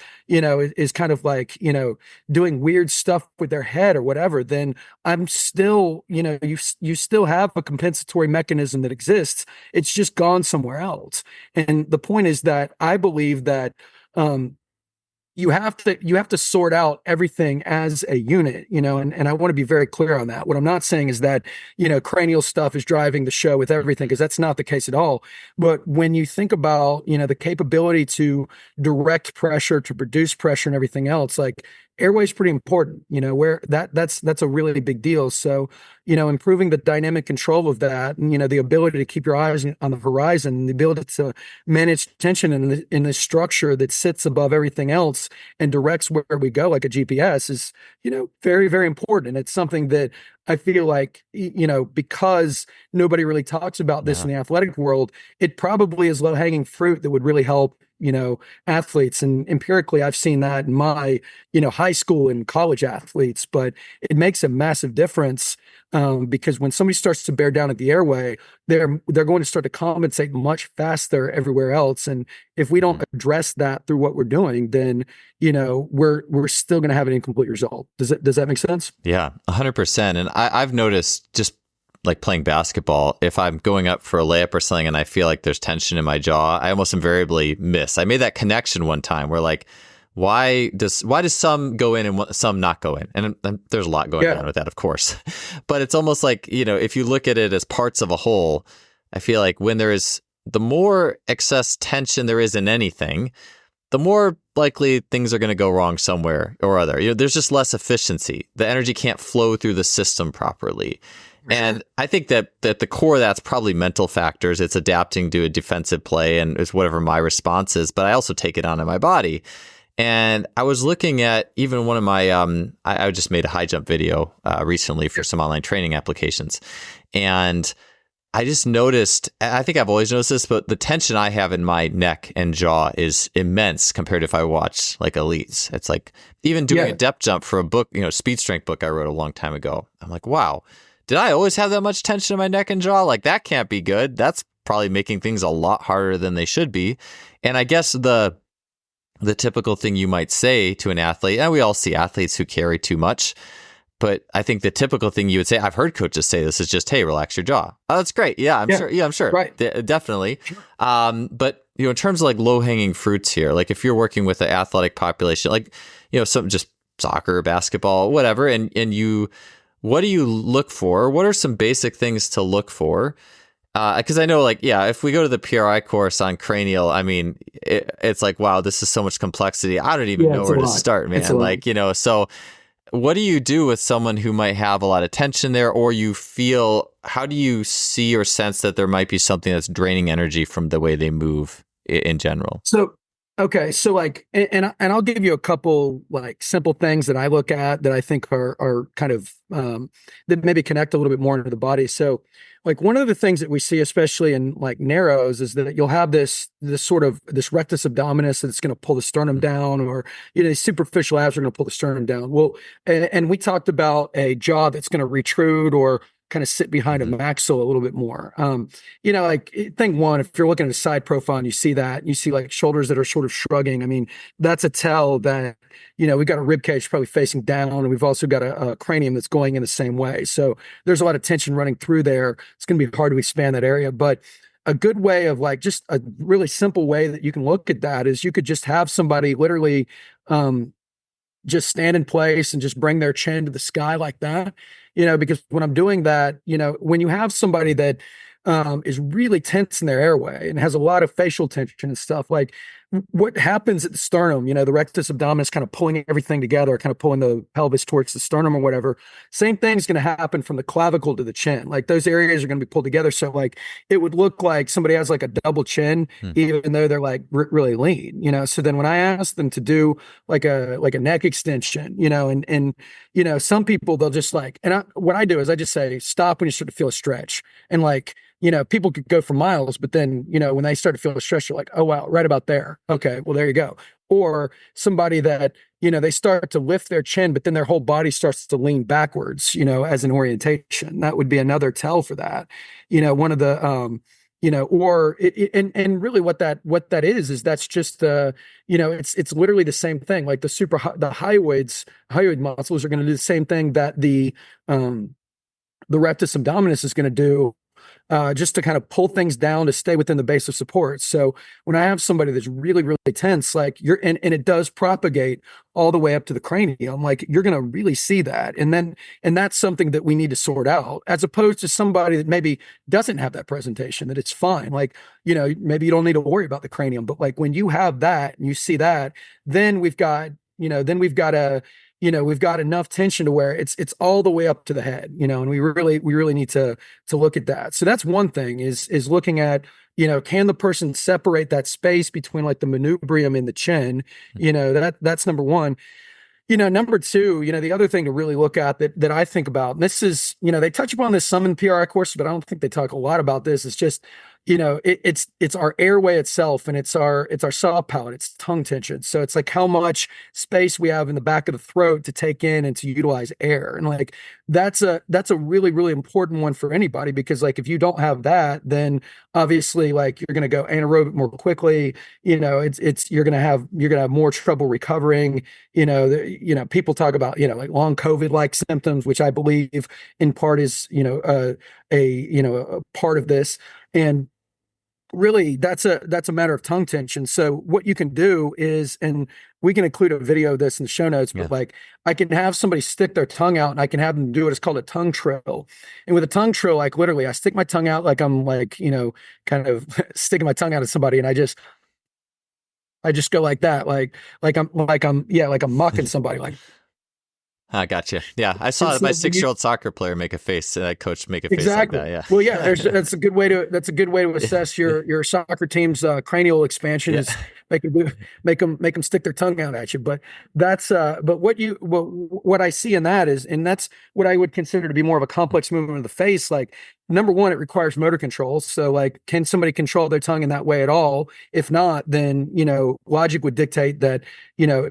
kind of like, doing weird stuff with their head or whatever, then I'm still, you still have a compensatory mechanism that exists. It's just gone somewhere else. And the point is that I believe that, you have to sort out everything as a unit, and I want to be very clear on that. What I'm not saying is that, cranial stuff is driving the show with everything, because that's not the case at all. But when you think about, the capability to direct pressure, to produce pressure and everything else, like airway is pretty important, where that's a really big deal. So, improving the dynamic control of that and, the ability to keep your eyes on the horizon, and the ability to manage tension in the structure that sits above everything else and directs where we go like a GPS is, very, very important. And it's something that I feel like, because nobody really talks about this in the athletic world, it probably is low hanging fruit that would really help, athletes. And empirically, I've seen that in my, high school and college athletes, but it makes a massive difference. Because when somebody starts to bear down at the airway, they're going to start to compensate much faster everywhere else. And if we don't address that through what we're doing, then we're still going to have an incomplete result. Does that make sense? Yeah, 100%. And I've noticed just like playing basketball, if I'm going up for a layup or something and I feel like there's tension in my jaw, I almost invariably miss. I made that connection one time where like, why does some go in and some not go in? And there's a lot going on with that, of course. But it's almost like, if you look at it as parts of a whole, I feel like when there is the more excess tension there is in anything, the more likely things are going to go wrong somewhere or other. There's just less efficiency. The energy can't flow through the system properly. And I think that the core of that's probably mental factors. It's adapting to a defensive play and it's whatever my response is, but I also take it on in my body. And I was looking at even one of my, I just made a high jump video recently for some online training applications. And I just noticed, I think I've always noticed this, but the tension I have in my neck and jaw is immense compared to if I watch like elites. It's like even doing a depth jump for a book, speed strength book I wrote a long time ago. I'm like, wow, did I always have that much tension in my neck and jaw? Like that can't be good. That's probably making things a lot harder than they should be. And I guess the typical thing you might say to an athlete, and we all see athletes who carry too much, but I think the typical thing you would say, I've heard coaches say this, is just, hey, relax your jaw. Oh, that's great. Yeah, I'm sure. Yeah, I'm sure. Right. Definitely. Sure. But, in terms of like low hanging fruits here, like if you're working with an athletic population, like, some just soccer, basketball, whatever, and what do you look for? What are some basic things to look for Because I know, like, yeah, if we go to the PRI course on cranial, I mean, it's like, wow, this is so much complexity. I don't even Yeah, know it's a where to lot. start, It's a man. lot. Like, so what do you do with someone who might have a lot of tension there, or you feel, how do you see or sense that there might be something that's draining energy from the way they move in general? So, okay, so like, and I'll give you a couple like simple things that I look at that I think are kind of that maybe connect a little bit more into the body. So, like one of the things that we see, especially in like narrows, is that you'll have this sort of this rectus abdominis that's going to pull the sternum down, or these superficial abs are going to pull the sternum down. Well, and we talked about a jaw that's going to retrude or kind of sit behind a Mm-hmm. maxilla a little bit more. Like thing one, if you're looking at a side profile and you see that, you see like shoulders that are sort of shrugging. I mean, that's a tell that, we've got a rib cage probably facing down, and we've also got a cranium that's going in the same way. So there's a lot of tension running through there. It's going to be hard to expand that area. But a good way of like just a really simple way that you can look at that is you could just have somebody literally just stand in place and just bring their chin to the sky like that, because when I'm doing that, when you have somebody that is really tense in their airway and has a lot of facial tension and stuff, like what happens at the sternum, the rectus abdominis kind of pulling everything together, kind of pulling the pelvis towards the sternum or whatever. Same thing's going to happen from the clavicle to the chin. Like those areas are going to be pulled together. So like it would look like somebody has like a double chin, even though they're like really lean, So then when I ask them to do like a neck extension, and some people they'll just like, what I do is I just say stop when you start to feel a stretch, and like people could go for miles, but then, when they start to feel a stretch, you're like, oh, wow, right about there. Okay, well, there you go. Or somebody that, they start to lift their chin, but then their whole body starts to lean backwards, as an orientation. That would be another tell for that. One of the, or and really what that is that's just it's literally the same thing. Like the hyoid muscles are going to do the same thing that the rectus abdominis is going to do, just to kind of pull things down to stay within the base of support. So when I have somebody that's really, really tense, like and it does propagate all the way up to the cranium, like you're going to really see that. And that's something that we need to sort out, as opposed to somebody that maybe doesn't have that presentation, that it's fine. Like, maybe you don't need to worry about the cranium, but like when you have that and you see that, then we've got, we've got enough tension to where it's all the way up to the head, and we really need to look at that. So that's one thing is looking at, can the person separate that space between like the manubrium and the chin? That's number one. Number two, the other thing to really look at that I think about, and this is, they touch upon this some in PRI courses, but I don't think they talk a lot about this. It's just, it's our airway itself, and it's our soft palate, it's tongue tension. So it's like how much space we have in the back of the throat to take in and to utilize air. And like that's a really, really important one for anybody, because like if you don't have that, then obviously like you're going to go anaerobic more quickly. You're going to have more trouble recovering. People talk about, like long COVID like symptoms, which I believe in part is, a part of this. And really that's a matter of tongue tension. So what you can do is, and we can include a video of this in the show notes, but like I can have somebody stick their tongue out and I can have them do what is called a tongue trill. And with a tongue trill, like literally I stick my tongue out like I'm like, kind of sticking my tongue out at somebody, and I just go like that, like I'm mocking somebody, like. I gotcha. Yeah, I And saw so my when you 6-year-old soccer player make a face, and that coach make a face like Exactly. that. Yeah. Well, yeah, that's a good way to assess your soccer team's cranial expansion, Yeah. is make them stick their tongue out at you. But that's but what I see in that is, and that's what I would consider to be more of a complex movement of the face. Like number one, it requires motor control. So like, can somebody control their tongue in that way at all? If not, then logic would dictate that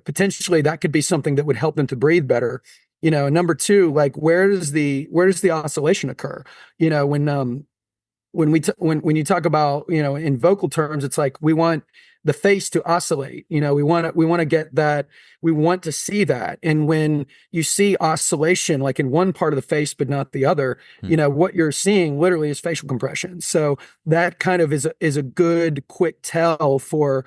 potentially that could be something that would help them to breathe better. And number two, like where does the oscillation occur? When you talk about, in vocal terms, it's like we want the face to oscillate. We want to get that. We want to see that. And when you see oscillation, like in one part of the face but not the other, what you're seeing literally is facial compression. So that kind of is a good quick tell for,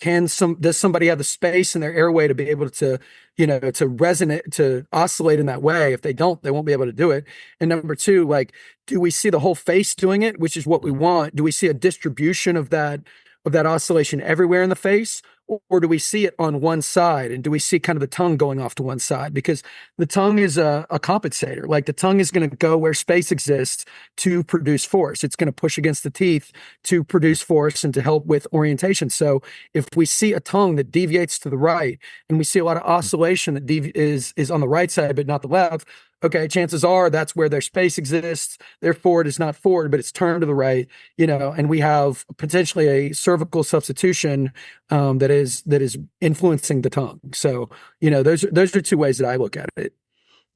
does somebody have the space in their airway to be able to, to resonate, to oscillate in that way? If they don't, they won't be able to do it. And number two, like, do we see the whole face doing it, which is what we want? Do we see a distribution of that oscillation everywhere in the face? Or do we see it on one side? And do we see kind of the tongue going off to one side? Because the tongue is a compensator. Like, the tongue is going to go where space exists to produce force. It's going to push against the teeth to produce force and to help with orientation. So if we see a tongue that deviates to the right, and we see a lot of oscillation that is on the right side but not the left, okay, chances are that's where their space exists. Therefore, it is not forward, but it's turned to the right, and we have potentially a cervical substitution that is influencing the tongue. So, those are two ways that I look at it.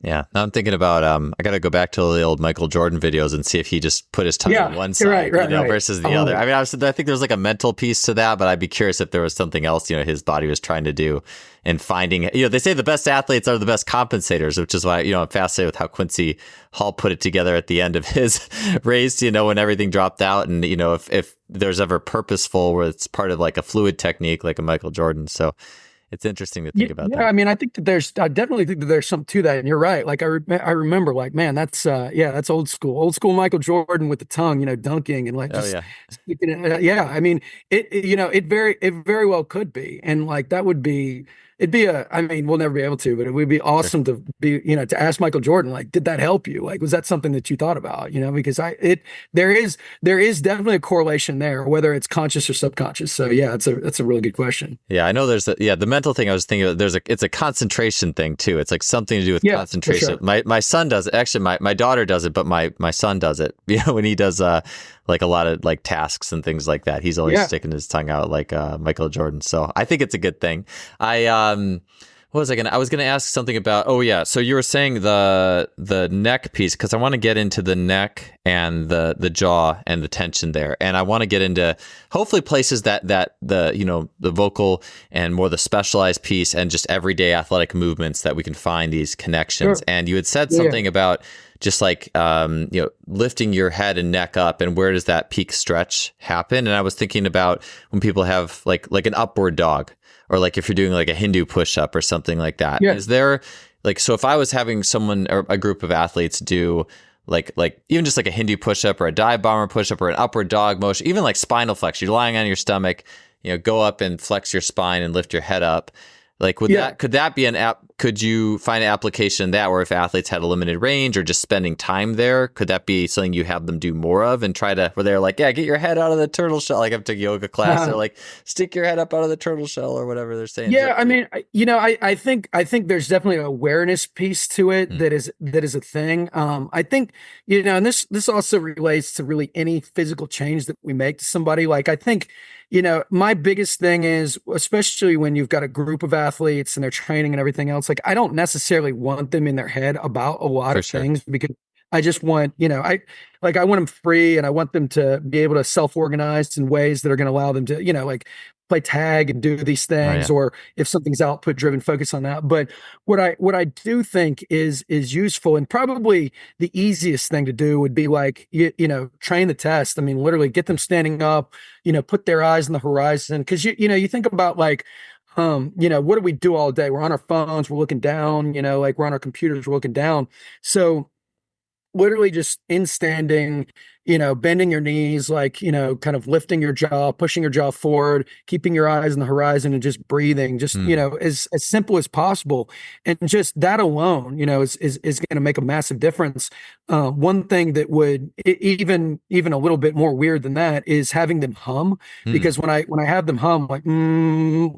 Yeah. Now I'm thinking about, I got to go back to the old Michael Jordan videos and see if he just put his tongue on one side, right. versus the other. I mean, I think there's like a mental piece to that, but I'd be curious if there was something else, his body was trying to do and finding, they say the best athletes are the best compensators, which is why, I'm fascinated with how Quincy Hall put it together at the end of his race, when everything dropped out, and, if there's ever purposeful where it's part of like a fluid technique, like a Michael Jordan. So it's interesting to think about that. I mean, I definitely think that there's something to that. And you're right. Like, I remember, like, man, that's old school Michael Jordan with the tongue, dunking and like, just sticking it. Yeah. I mean, it very well could be. And like, I mean, we'll never be able to, but it would be awesome to be, to ask Michael Jordan, like, did that help you? Like, was that something that you thought about? Because there is definitely a correlation there, whether it's conscious or subconscious. So yeah, that's a really good question. Yeah, I know the mental thing I was thinking of, it's a concentration thing too. It's like something to do with concentration. Sure. My son does it. Actually, my daughter does it, but my son does it. When he does like a lot of like tasks and things like that, he's always sticking his tongue out like Michael Jordan. So I think it's a good thing. What was I was gonna ask something about, so you were saying the neck piece, because I want to get into the neck and the jaw and the tension there, and I want to get into hopefully places that the vocal and more the specialized piece and just everyday athletic movements that we can find these connections. Sure. And you had said something about just like lifting your head and neck up, and where does that peak stretch happen? And I was thinking about when people have like an upward dog, or like if you're doing like a Hindu push-up or something like that. Yeah. Is there like, so if I was having someone or a group of athletes do like even just like a Hindu push-up or a dive bomber push-up or an upward dog motion, even like spinal flex, you're lying on your stomach, go up and flex your spine and lift your head up. Like, could that be could you find an application in that, where if athletes had a limited range or just spending time there, could that be something you have them do more of and try to, where they're like, get your head out of the turtle shell? Like, I've took yoga class, they're like, stick your head up out of the turtle shell or whatever they're saying. Yeah. I mean, I think there's definitely an awareness piece to it that is a thing. I think, and this also relates to really any physical change that we make to somebody. Like, I think, my biggest thing is, especially when you've got a group of athletes and they're training and everything else, like, I don't necessarily want them in their head about a lot of things, because I just want, I want them free, and I want them to be able to self-organize in ways that are going to allow them to, like, play tag and do these things, or if something's output driven, focus on that. But what I do think is useful, and probably the easiest thing to do would be like, train the test. I mean, literally get them standing up, put their eyes on the horizon. Cause you think about like, what do we do all day? We're on our phones, we're looking down, like we're on our computers, we're looking down. So literally just in standing, bending your knees, like, kind of lifting your jaw, pushing your jaw forward, keeping your eyes on the horizon, and just breathing, just, as simple as possible. And just that alone, is going to make a massive difference. One thing that would even a little bit more weird than that is having them hum, because when I have them hum,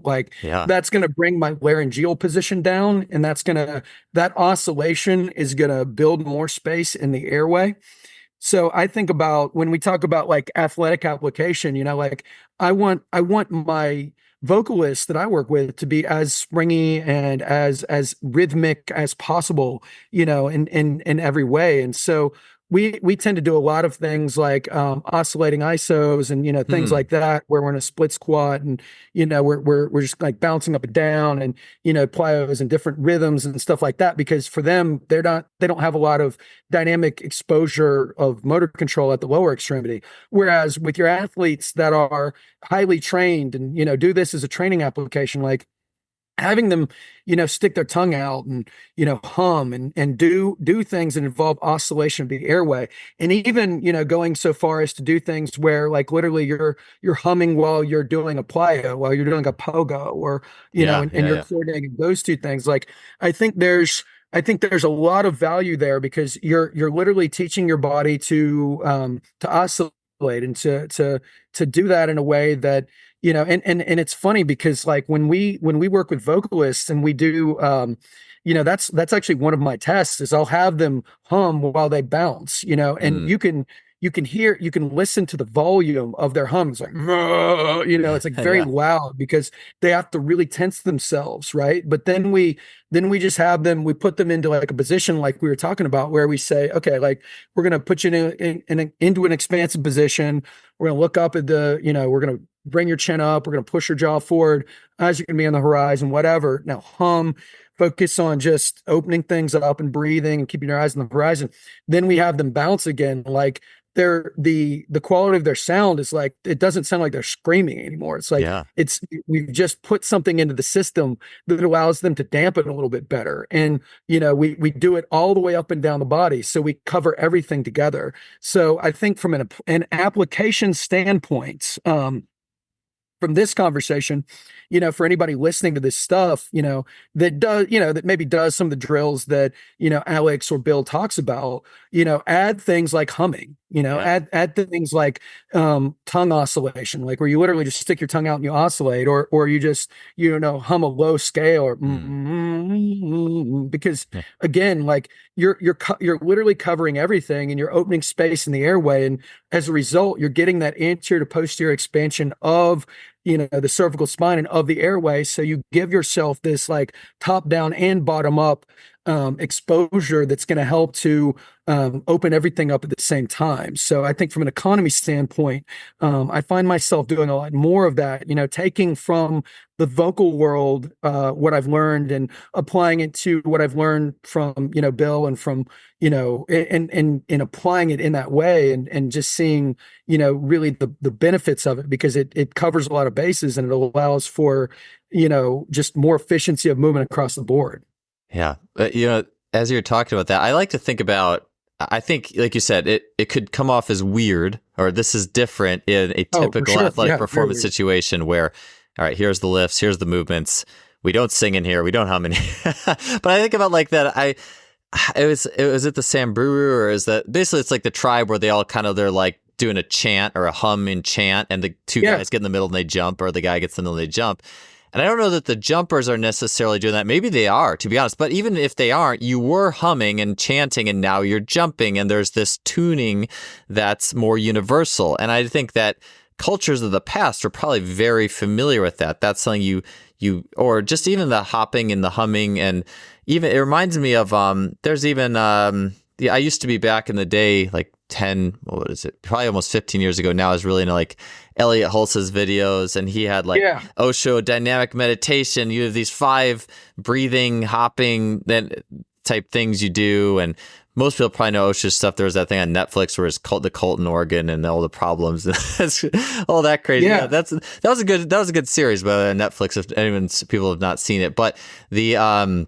like, that's going to bring my laryngeal position down, and that oscillation is going to build more space in the airway. So I think about when we talk about like athletic application, like I want my vocalists that I work with to be as springy and as rhythmic as possible, in every way. And so we tend to do a lot of things like oscillating isos and things Hmm. like that, where we're in a split squat and we're just like bouncing up and down, and plyos and different rhythms and stuff like that, because for them they don't have a lot of dynamic exposure of motor control at the lower extremity. Whereas with your athletes that are highly trained and do this as a training application, like having them stick their tongue out and hum and do things that involve oscillation of the airway, and even going so far as to do things where like literally you're humming while you're doing a plyo, while you're doing a pogo, or Yeah, and yeah, you're yeah. coordinating those two things. Like i think there's I think there's a lot of value there, because you're literally teaching your body to oscillate and to do that in a way that and it's funny because like when we work with vocalists and we do that's actually one of my tests, is I'll have them hum while they bounce, and Mm. you can listen to the volume of their hum. It's like it's like very Yeah. loud, because they have to really tense themselves, right? But then we just have them, we put them into like a position like we were talking about, where we say, okay, like we're going to put you into an expansive position. We're going to look up at we're going to bring your chin up. We're going to push your jaw forward. Eyes are going to be on the horizon, whatever. Now hum, focus on just opening things up and breathing and keeping your eyes on the horizon. Then we have them bounce again. Like the quality of their sound is like, it doesn't sound like they're screaming anymore. It's like, Yeah. we've just put something into the system that allows them to dampen a little bit better. And, we do it all the way up and down the body. So we cover everything together. So I think from an application standpoint, from this conversation, for anybody listening to this stuff, that maybe does some of the drills that, Alex or Bill talks about, add things like humming, Yeah. add things like tongue oscillation, like where you literally just stick your tongue out and you oscillate, or you just, hum a low scale, or Mm. because Yeah. again, like you're literally covering everything, and you're opening space in the airway, and as a result, you're getting that anterior to posterior expansion of the cervical spine and of the airway. So you give yourself this like top down and bottom up exposure that's going to help to open everything up at the same time. So I think from an economy standpoint, I find myself doing a lot more of that, taking from the vocal world what I've learned and applying it to what I've learned from, Bill, and from, and applying it in that way, and just seeing, really the benefits of it, because it covers a lot of bases, and it allows for, just more efficiency of movement across the board. Yeah. As you're talking about that, I like to think about, I think, like you said, it could come off as weird, or this is different in a Oh, for typical sure. athletic Yeah, very performance weird. situation where, all right, here's the lifts, here's the movements. We don't sing in here. We don't hum in here. But I think about like that. It was at the Samburu, or is that basically it's like the tribe where they all they're like doing a chant or a hum in chant, and the two Yeah. guys get in the middle and they jump, or the guy gets in the middle and they jump. And I don't know that the jumpers are necessarily doing that. Maybe they are, to be honest. But even if they aren't, you were humming and chanting, and now you're jumping, and there's this tuning that's more universal. And I think that cultures of the past are probably very familiar with that. That's something or just even the hopping and the humming, and even it reminds me of there's even yeah, I used to be back in the day, like 10, what is it? Probably almost 15 years ago now. I was really into like Elliot Hulse's videos, and he had like Yeah. Osho dynamic meditation. You have these 5 breathing, hopping, then type things you do, and most people probably know Osho's stuff. There was that thing on Netflix where it's called the Colton organ and all the problems, all that crazy. Yeah. That was a good series, but on Netflix, if people have not seen it. But the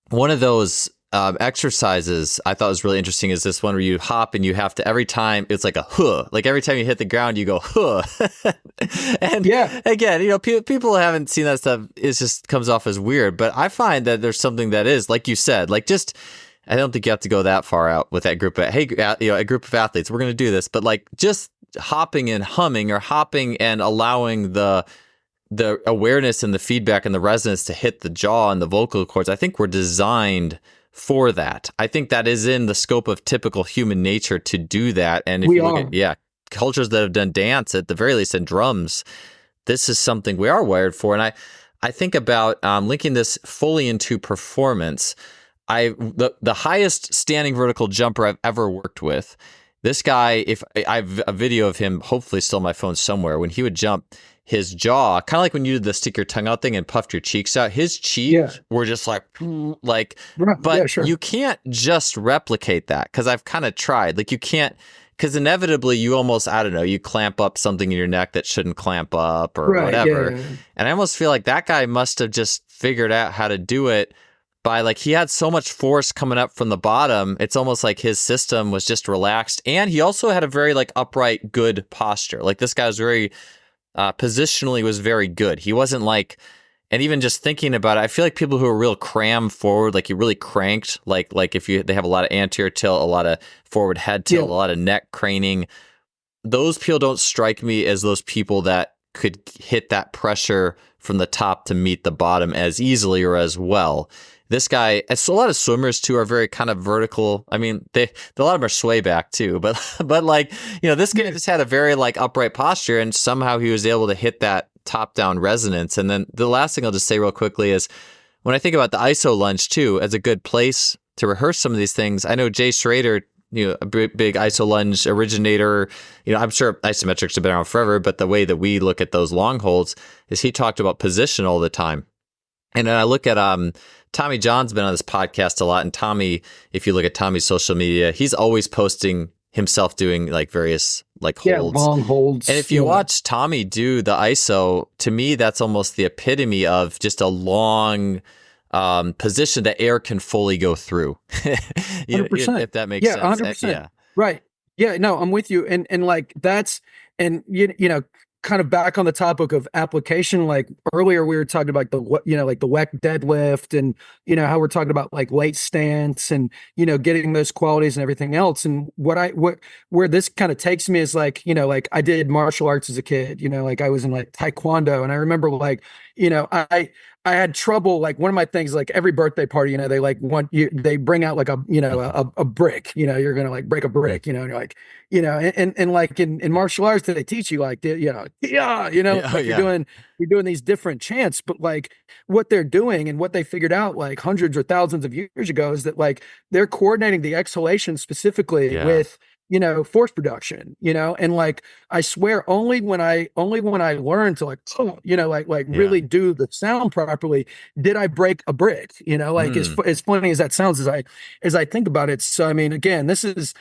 one of those exercises I thought was really interesting is this one where you hop, and you have to, every time it's like a huh, like every time you hit the ground you go huh. And Yeah. again, people haven't seen that stuff. It just comes off as weird, but I find that there's something that is, like you said, like just, I don't think you have to go that far out with that group of, hey, a group of athletes, we're going to do this, but like just hopping and humming, or hopping and allowing the awareness and the feedback and the resonance to hit the jaw and the vocal cords. I think we're designed for that. I think that is in the scope of typical human nature to do that. And if We you look are. at, cultures that have done dance, at the very least, and drums, this is something we are wired for. And I think about linking this fully into performance. the highest standing vertical jumper I've ever worked with. This guy, if I have a video of him, hopefully still on my phone somewhere, when he would jump, his jaw, kind of like when you did the stick your tongue out thing and puffed your cheeks out, his cheeks were just like, but yeah, sure. you can't just replicate that, because I've kind of tried. Like, you can't, because inevitably you almost, I don't know, you clamp up something in your neck that shouldn't clamp up or whatever. Yeah. And I almost feel like that guy must have just figured out how to do it by, like, he had so much force coming up from the bottom. It's almost like his system was just relaxed. And he also had a very, like, upright, good posture. Like, this guy was very, positionally was very good. He wasn't like, and even just thinking about it, I feel like people who are real cram forward, like, you really cranked, like if they have a lot of anterior tilt, a lot of forward head tilt, a lot of neck craning, those people don't strike me as those people that could hit that pressure from the top to meet the bottom as easily or as well. This guy, a lot of swimmers too are very kind of vertical. I mean, a lot of them are sway back too, but like, this guy just had a very, like, upright posture, and somehow he was able to hit that top down resonance. And then the last thing I'll just say real quickly is, when I think about the ISO lunge too as a good place to rehearse some of these things, I know Jay Schrader, a big ISO lunge originator, I'm sure isometrics have been around forever, but the way that we look at those long holds is he talked about position all the time. And then I look at Tommy John's been on this podcast a lot, and Tommy, if you look at Tommy's social media, he's always posting himself doing, like, various, like, holds. Long holds. And if you watch Tommy do the ISO, to me, that's almost the epitome of just a long position that air can fully go through. 100%. If that makes sense. 100%. Yeah. Right. Yeah, no, I'm with you. And like, that's, and kind of back on the topic of application, like earlier we were talking about the WEC deadlift, and how we're talking about, like, late stance and getting those qualities and everything else. And where this kind of takes me is, like, like, I did martial arts as a kid, like I was in, like, taekwondo, and I remember, like, I had trouble, like, one of my things, like, every birthday party, they, like, they bring out, like, a brick, you're gonna, like, break a brick, and you're like, and like in martial arts, they teach you, like, you're doing these different chants, but, like, what they're doing and what they figured out, like, hundreds or thousands of years ago, is that, like, they're coordinating the exhalation specifically with force production, and, like, I swear, only when I learned to, like, really do the sound properly, did I break a brick, like, as funny as that sounds, as I think about it. So, I mean, again, this is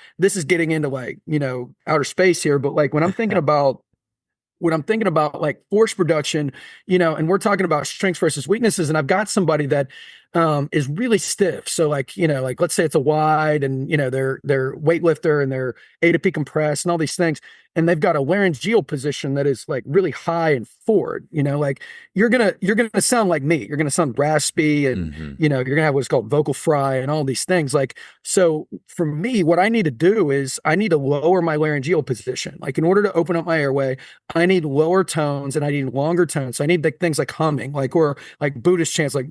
getting into, like, outer space here, but, like, when I'm thinking about like force production, and we're talking about strengths versus weaknesses, and I've got somebody that is really stiff. So, like, like, let's say it's a wide, and they're weightlifter, and they're A to P compressed and all these things, and they've got a laryngeal position that is, like, really high and forward, like, you're gonna sound like me. You're gonna sound raspy, and you're gonna have what's called vocal fry and all these things. Like, so for me, what I need to do is I need to lower my laryngeal position. Like, in order to open up my airway, I need lower tones and I need longer tones. So I need, like, things like humming, like, or like Buddhist chants, like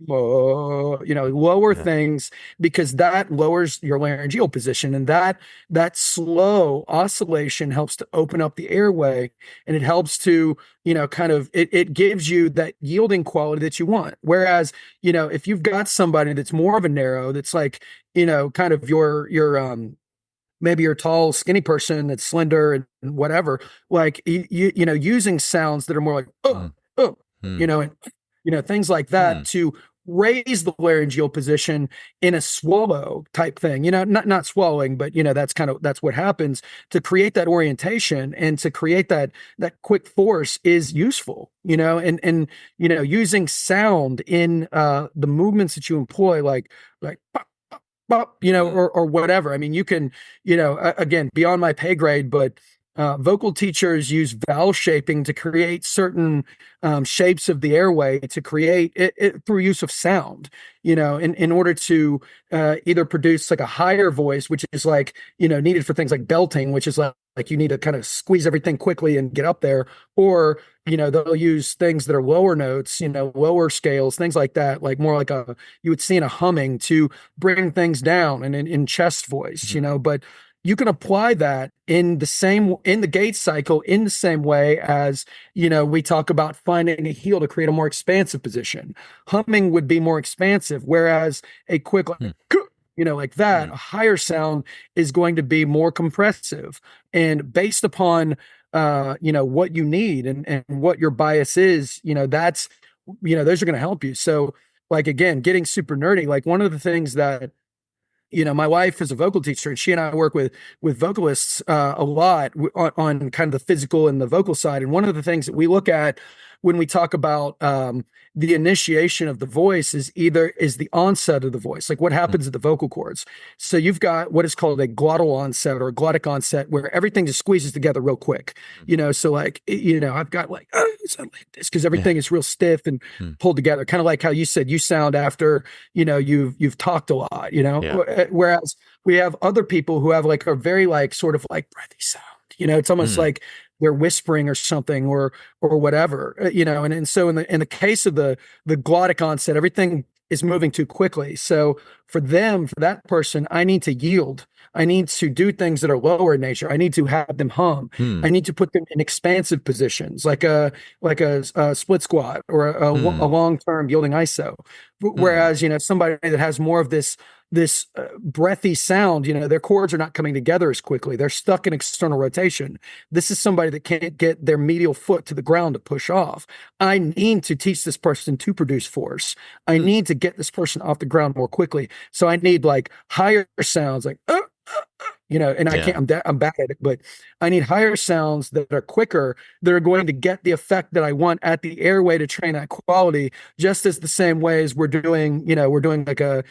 lower things, because that lowers your laryngeal position, and that slow oscillation helps to open up the airway, and it helps to kind of, it gives you that yielding quality that you want. Whereas if you've got somebody that's more of a narrow, that's like kind of your maybe you're a tall, skinny person that's slender and whatever, like, using sounds that are more like and things like that to raise the laryngeal position in a swallow type thing, not swallowing, but that's what happens to create that orientation and to create that quick force is useful, and using sound in the movements that you employ, like pop, pop, pop, or whatever. I mean, you can, again, beyond my pay grade, but vocal teachers use vowel shaping to create certain shapes of the airway, to create it through use of sound, in order to either produce, like, a higher voice, which is, like, needed for things like belting, which is like you need to kind of squeeze everything quickly and get up there, or they'll use things that are lower notes, lower scales, things like that, like more like you would see in a humming, to bring things down and in chest voice, but you can apply that in the gait cycle in the same way as, we talk about finding a heel to create a more expansive position. Humming would be more expansive, whereas a quick, like, Hmm. like that, Hmm. a higher sound is going to be more compressive. And based upon, what you need and what your bias is, those are going to help you. So, like, again, getting super nerdy, like one of the things that, my wife is a vocal teacher, and she and I work with vocalists a lot on kind of the physical and the vocal side. And one of the things that we look at when we talk about the initiation of the voice is the onset of the voice, like what Hmm. happens at the vocal cords. So you've got what is called a glottal onset or a glottic onset, where everything just squeezes together real quick. So like, I've got like, sound like this because Yeah. everything is real stiff and Hmm. pulled together, kind of like how you said you sound after you've talked a lot, Yeah. whereas we have other people who have like a very like sort of like breathy sound. It's almost Hmm. like they're whispering or something or whatever. And so in the case of the glottic onset, everything is moving too quickly. So for that person, I need to yield. I need to do things that are lower in nature. I need to have them hum. Hmm. I need to put them in expansive positions, like a split squat or a Hmm. long-term yielding ISO. Hmm. Whereas, somebody that has more of this breathy sound, their chords are not coming together as quickly. They're stuck in external rotation. This is somebody that can't get their medial foot to the ground to push off. I need to teach this person to produce force. I Hmm. need to get this person off the ground more quickly. So I need like higher sounds, like and I Yeah. can't. I'm bad at it, but I need higher sounds that are quicker, that are going to get the effect that I want at the airway to train that quality. Just as the same way as we're doing like a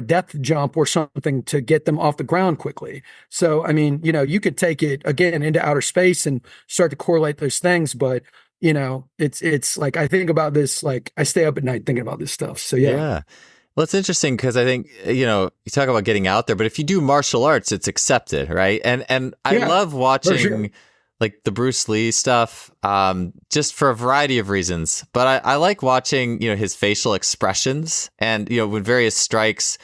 depth jump or something to get them off the ground quickly. So I mean, you could take it again into outer space and start to correlate those things, but it's like I think about this, like I stay up at night thinking about this stuff. So yeah. Yeah. Well, it's interesting because I think, you talk about getting out there, but if you do martial arts, it's accepted, right? And I Yeah, love for sure. watching like the Bruce Lee stuff, just for a variety of reasons. But I like watching, his facial expressions and, with various strikes,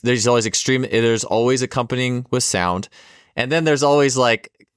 there's always there's always accompanying with sound. And then there's always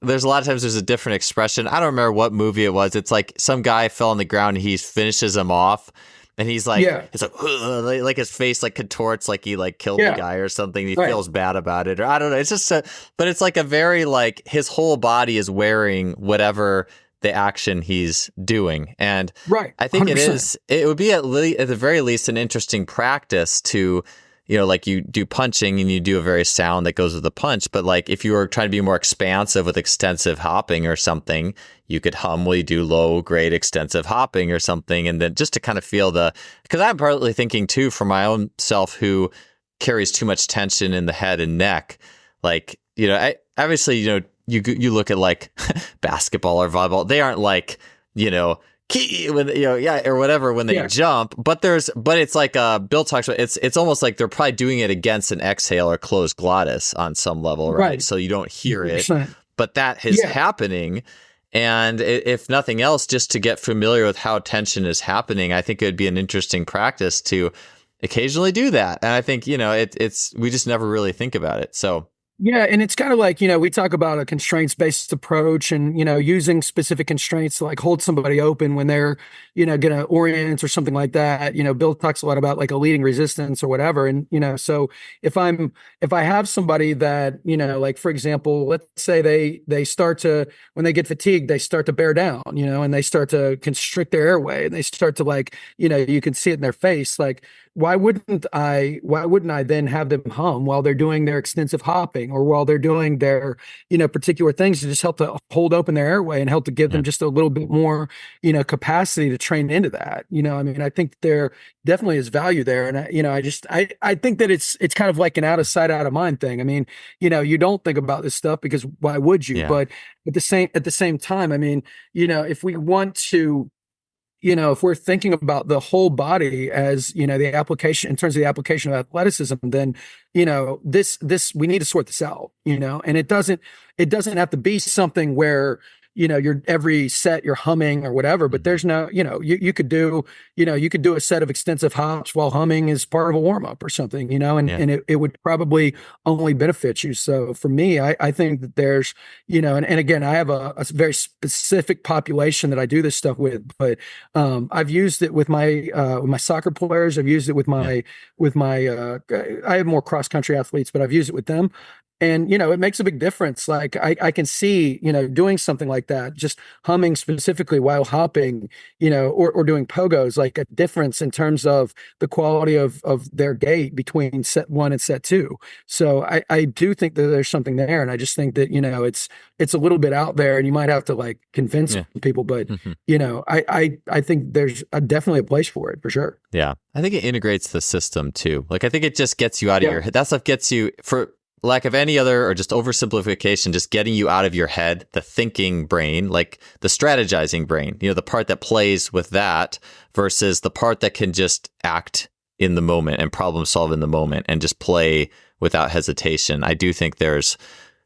there's a lot of times there's a different expression. I don't remember what movie it was. It's like some guy fell on the ground and he finishes him off. And he's like, Yeah, it's like his face like contorts like he like killed the yeah, guy or something. He right. feels bad about it, or I don't know. It's just but it's like a very like his whole body is wearing whatever the action he's doing, and Right. I think 100%. it would be at the very least an interesting practice to, like you do punching and you do a very sound that goes with the punch. But like if you were trying to be more expansive with extensive hopping or something, you could hum while you do low grade extensive hopping or something. And then just to kind of feel because I'm partly thinking too for my own self who carries too much tension in the head and neck. Like, obviously, you look at like basketball or volleyball, they aren't like, key when or whatever when they Yeah. jump, but it's like Bill talks about, it's almost like they're probably doing it against an exhale or closed glottis on some level, right? Right. So you don't hear it, 100%. but that is Yeah. happening. And if nothing else, just to get familiar with how tension is happening, I think it would be an interesting practice to occasionally do that. And I think, it's we just never really think about it. So Yeah, and it's kind of like, we talk about a constraints-based approach and, using specific constraints to like hold somebody open when they're, going to orient or something like that. Bill talks a lot about like a leading resistance or whatever. And, so if I have somebody that, like for example, let's say they start to, when they get fatigued, they start to bear down, and they start to constrict their airway and they start to like, you can see it in their face. Like, why wouldn't I then have them hum while they're doing their extensive hopping or while they're doing their, particular things to just help to hold open their airway and help to give yeah, them just a little bit more, capacity to train into that. I mean, I think there definitely is value there. And I think that it's kind of like an out of sight, out of mind thing. I mean, you don't think about this stuff because why would you? yeah, But at the same time, I mean, if we want to, if we're thinking about the whole body as, the application in terms of the application of athleticism, then, this we need to sort this out, and it doesn't have to be something where, you're every set you're humming or whatever, but there's no, you could do, you could do a set of extensive hops while humming as part of a warm up or something, Yeah. and it would probably only benefit you. So for me, I think that there's, and again, I have a very specific population that I do this stuff with, but I've used it with my soccer players. I've used it with my I have more cross country athletes, but I've used it with them. And, it makes a big difference. Like I can see, doing something like that, just humming specifically while hopping, or doing pogos, like a difference in terms of the quality of their gait between set one and set two. So I do think that there's something there. And I just think that, it's a little bit out there and you might have to like convince people, but, I think there's definitely a place for it for sure. Yeah. I think it integrates the system too. Like, I think it just gets you out of your head. That stuff gets you, for lack of any other, or just oversimplification, just getting you out of your head, the thinking brain, like the strategizing brain, the part that plays with that versus the part that can just act in the moment and problem solve in the moment and just play without hesitation. I do think there's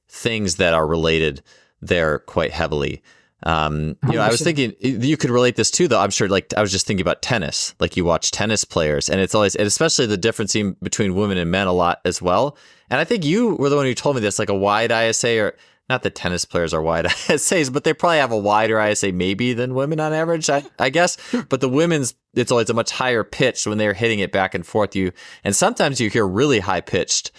things that are related there quite heavily. I was thinking you could relate this too, though. I'm sure, like, I was just thinking about tennis, like you watch tennis players and it's always, and especially the difference between women and men a lot as well. And I think you were the one who told me this, like a wide ISA, or not that tennis players are wide ISAs, but they probably have a wider ISA maybe than women on average, I guess. But the women's, it's always a much higher pitch when they're hitting it back and forth. And sometimes you hear really high pitched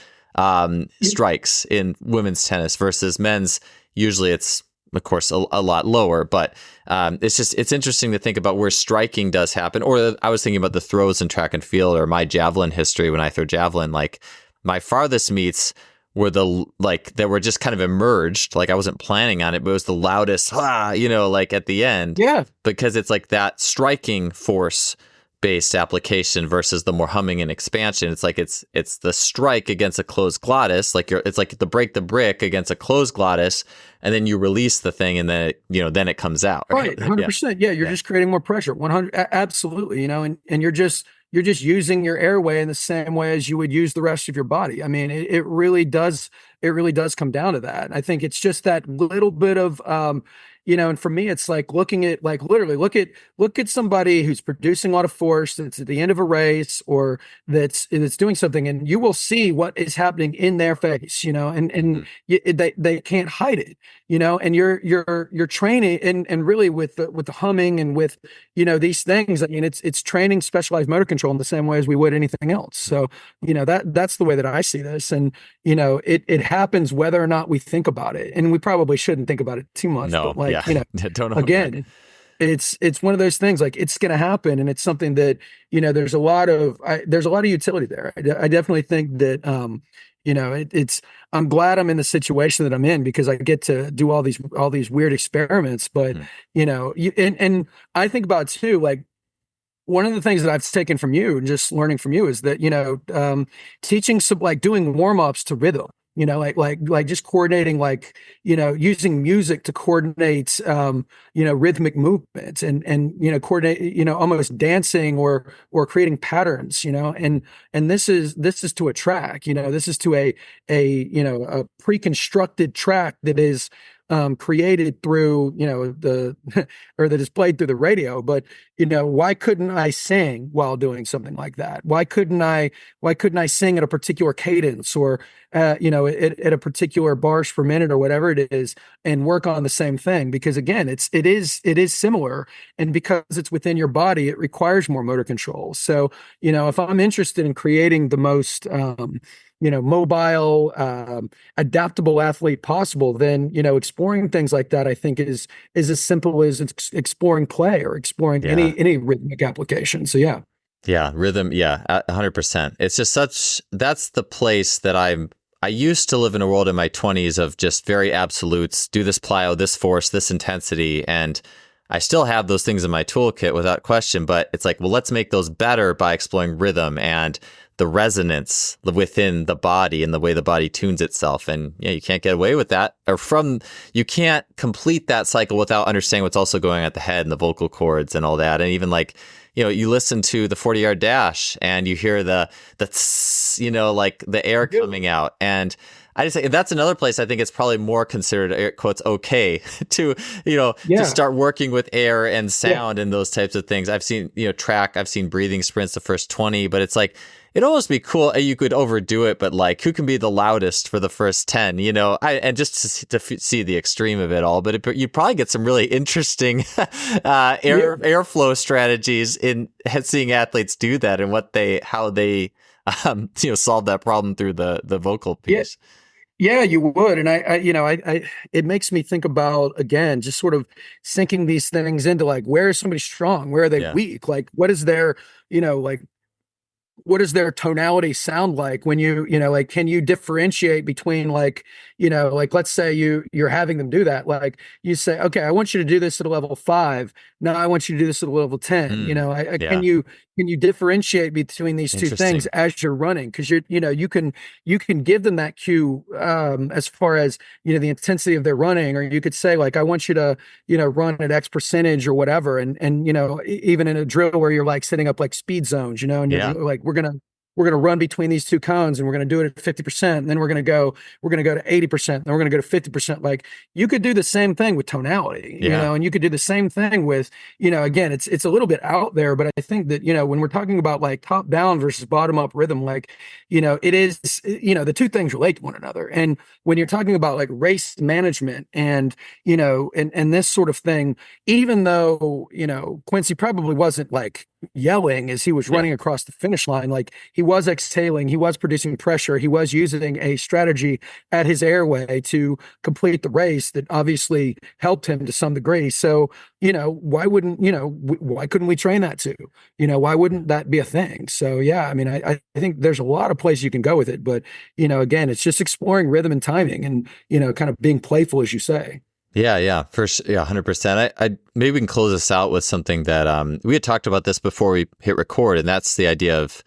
strikes in women's tennis versus men's. Usually it's, of course, a lot lower, but it's interesting to think about where striking does happen. Or I was thinking about the throws in track and field, or my javelin history when I throw javelin. Like, my farthest meets were that were just kind of emerged. Like, I wasn't planning on it, but it was the loudest, like at the end. Yeah. Because it's like that striking force based application versus the more humming and expansion. It's like it's the strike against a closed glottis, it's like the break the brick against a closed glottis, and then you release the thing, and then then it comes out. Right, 100%. Yeah, you're just creating more pressure. 100, absolutely. And you're just using your airway in the same way as you would use the rest of your body. I mean, it really does come down to that. I think it's just that little bit of and for me, it's like looking at, like, literally look at somebody who's producing a lot of force that's at the end of a race, or that's doing something, and you will see what is happening in their face, they can't hide it, and you're training, and really with the humming and with, these things. I mean, it's training specialized motor control in the same way as we would anything else. So, that's the way that I see this. And, it happens whether or not we think about it, and we probably shouldn't think about it too much. No, but don't again, it's one of those things, like, it's going to happen, and it's something that, there's a lot of utility there. I definitely think that, I'm glad I'm in the situation that I'm in, because I get to do all these weird experiments. But, and I think about too, like, one of the things that I've taken from you and just learning from you is that, teaching some, like, doing warm-ups to rhythm, like just coordinating, like, using music to coordinate, rhythmic movements, and coordinate, almost dancing or creating patterns, and this is to a track, this is to a pre-constructed track that is created through, or that is played through the radio. But, why couldn't I sing while doing something like that? Why couldn't I sing at a particular cadence, or, at a particular bars per minute, or whatever it is, and work on the same thing? Because again, it is similar. And because it's within your body, it requires more motor control. So, if I'm interested in creating the most, mobile, adaptable athlete possible, then, exploring things like that, I think is as simple as exploring play, or exploring any rhythmic application. So yeah, rhythm. Yeah, 100%. It's just that's the place that I used to live in a world in my 20s of just very absolutes, do this plyo, this force, this intensity. And I still have those things in my toolkit without question, but it's like, well, let's make those better by exploring rhythm and the resonance within the body and the way the body tunes itself. And you can't get away with that, you can't complete that cycle without understanding what's also going on at the head and the vocal cords and all that. And even like, you listen to the 40-yard dash and you hear the tss, like the air coming out. And I just say that's another place I think it's probably more considered air quotes okay to, to Yeah. start working with air and Yeah. sound and those types of things. I've seen, track, I've seen breathing sprints the first 20, but it's like, it'd almost be cool. You could overdo it, but like, who can be the loudest for the first 10, and just to see the extreme of it all. But you'd probably get some really interesting airflow strategies in seeing athletes do that and how they solve that problem through the vocal piece. Yeah, you would. And it makes me think about, again, just sort of sinking these things into like, where is somebody strong? Where are they Yeah. weak? Like, what is their, like, what does their tonality sound like when like, can you differentiate between like, like, let's say you're having them do that. Like you say, okay, I want you to do this at a level 5. Now I want you to do this at a level 10. Yeah. Can you differentiate between these two things as you're running? Cause you can give them that cue, as far as, the intensity of their running, or you could say like, I want you to, run at X percentage or whatever. And, even in a drill where you're like setting up like speed zones, and you're like, we're going to run between these two cones and we're going to do it at 50%. And then we're going to go to 80%. And then we're going to go to 50%. Like you could do the same thing with tonality, and you could do the same thing with, again, it's a little bit out there, but I think that, when we're talking about like top down versus bottom up rhythm, like, it is, the two things relate to one another. And when you're talking about like race management and, and this sort of thing, even though, Quincy probably wasn't like yelling as he was running across the finish line, like he was exhaling, he was producing pressure, he was using a strategy at his airway to complete the race that obviously helped him to some degree. So, why couldn't we train that too? Why wouldn't that be a thing? So yeah, I mean, I think there's a lot of places you can go with it, but again, it's just exploring rhythm and timing and, kind of being playful, as you say. Yeah, for sure. Yeah, 100%. I maybe we can close this out with something that we had talked about this before we hit record, and that's the idea of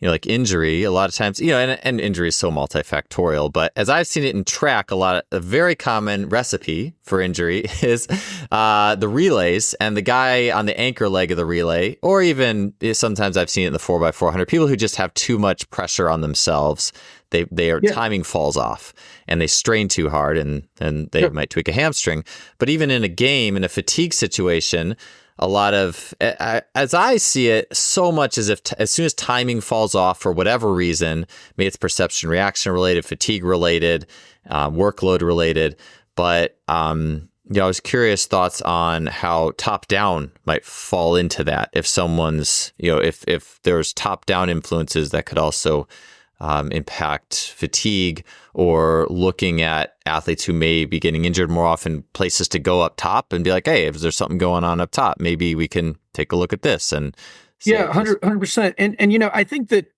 like injury. A lot of times, and injury is so multifactorial. But as I've seen it in track, a very common recipe for injury is the relays, and the guy on the anchor leg of the relay, or even sometimes I've seen it in the 4x400. People who just have too much pressure on themselves. Their timing falls off and they strain too hard and they might tweak a hamstring. But even in a game, in a fatigue situation, a lot of, as I see it, so much as if as soon as timing falls off for whatever reason, maybe it's perception reaction related, fatigue related, workload related. But, I was curious thoughts on how top down might fall into that. If someone's, if there's top down influences that could also impact fatigue, or looking at athletes who may be getting injured more often, places to go up top and be like, hey, if there's something going on up top, maybe we can take a look at this. And 100%. And I think that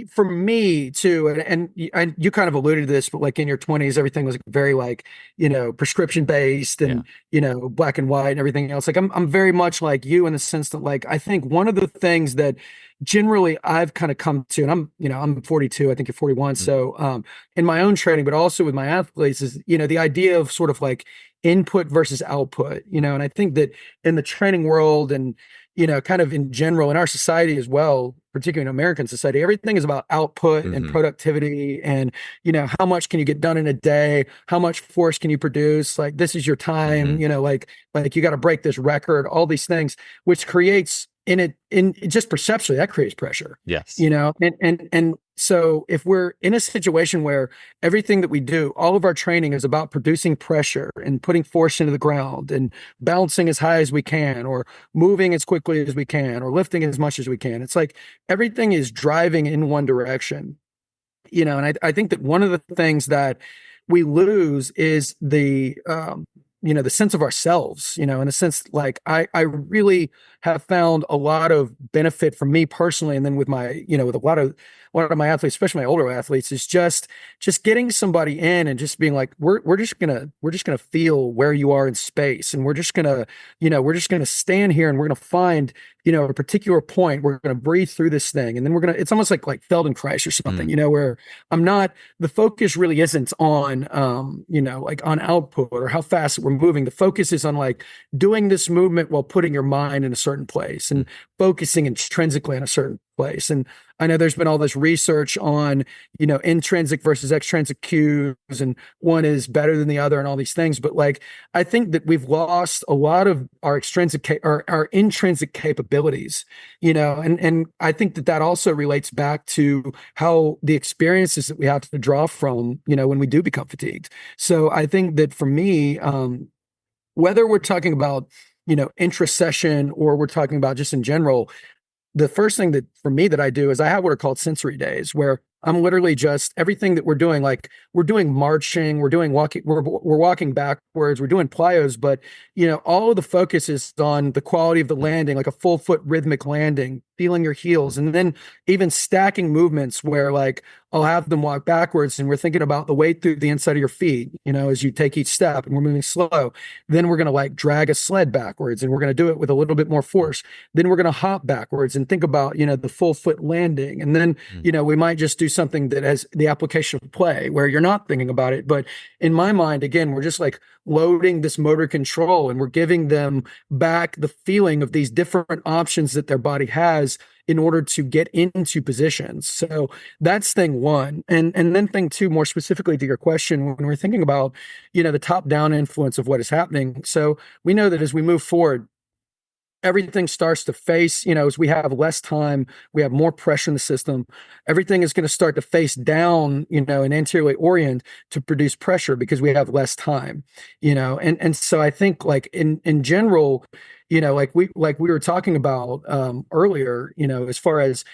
for me too, and you kind of alluded to this, but like in your 20s, everything was very like, prescription based and, black and white and everything else. Like I'm very much like you in the sense that like, I think one of the things that generally I've kind of come to, and I'm 42, I think you're 41. Mm-hmm. So, in my own training, but also with my athletes is, the idea of sort of like input versus output, and I think that in the training world and, kind of in general in our society as well, particularly in American society, everything is about output and productivity and, how much can you get done in a day? How much force can you produce? Like, this is your time, like you got to break this record, all these things, which creates in just perceptually, that creates pressure. Yes. And so if we're in a situation where everything that we do, all of our training is about producing pressure and putting force into the ground and bouncing as high as we can, or moving as quickly as we can, or lifting as much as we can, it's like everything is driving in one direction, and I think that one of the things that we lose is the sense of ourselves, in a sense, like I really have found a lot of benefit from me personally. And then with my, with a lot of my athletes, especially my older athletes, is just getting somebody in and just being like, we're just gonna feel where you are in space. And we're just gonna stand here and we're gonna find, a particular point. We're gonna breathe through this thing. And then it's almost like Feldenkrais or something, where the focus really isn't on, like on output or how fast we're moving. The focus is on like doing this movement while putting your mind in a certain place and focusing intrinsically on a certain place. And I know there's been all this research on, intrinsic versus extrinsic cues, and one is better than the other and all these things. But like, I think that we've lost a lot of our our intrinsic capabilities, and I think that also relates back to how the experiences that we have to draw from, when we do become fatigued. So I think that for me, whether we're talking about, intra-session or we're talking about just in general, the first thing that for me that I do is I have what are called sensory days, where I'm literally just everything that we're doing, like we're doing marching, we're doing walking, we're walking backwards, we're doing plyos, but all of the focus is on the quality of the landing, like a full foot rhythmic landing, feeling your heels, and then even stacking movements where like I'll have them walk backwards and we're thinking about the weight through the inside of your feet, as you take each step and we're moving slow. Then we're going to like drag a sled backwards and we're going to do it with a little bit more force. Then we're going to hop backwards and think about, the full foot landing. And then, we might just do something that has the application of play where you're not thinking about it. But in my mind, again, we're just like loading this motor control and we're giving them back the feeling of these different options that their body has in order to get into positions. So that's thing one. And then thing two, more specifically to your question, when we're thinking about, the top down influence of what is happening. So we know that as we move forward, everything starts to face, as we have less time, we have more pressure in the system. Everything is going to start to face down, and anteriorly orient to produce pressure because we have less time, and so I think like in general, like we were talking about earlier, as far as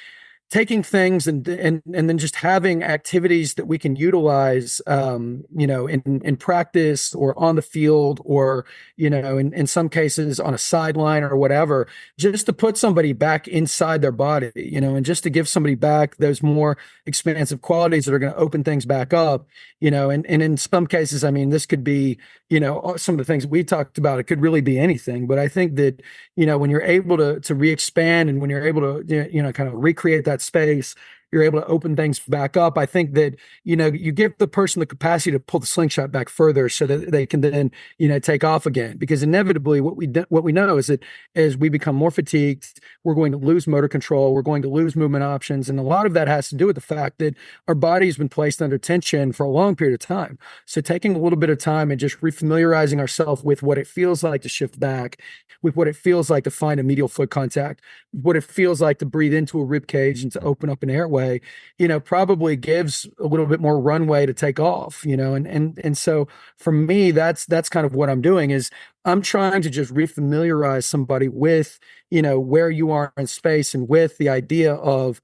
taking things and then just having activities that we can utilize, in practice or on the field or, in some cases on a sideline or whatever, just to put somebody back inside their body, and just to give somebody back those more expansive qualities that are going to open things back up, and in some cases, I mean, this could be, some of the things we talked about, it could really be anything. But I think that, when you're able to re-expand and when you're able to, kind of recreate that space, you're able to open things back up. I think that, you give the person the capacity to pull the slingshot back further so that they can then, take off again. Because inevitably what we know is that as we become more fatigued, we're going to lose motor control, we're going to lose movement options. And a lot of that has to do with the fact that our body's been placed under tension for a long period of time. So taking a little bit of time and just refamiliarizing ourselves with what it feels like to shift back, with what it feels like to find a medial foot contact, what it feels like to breathe into a rib cage and to open up an airway, probably gives a little bit more runway to take off, and so for me, that's kind of what I'm doing is I'm trying to just refamiliarize somebody with, where you are in space and with the idea of,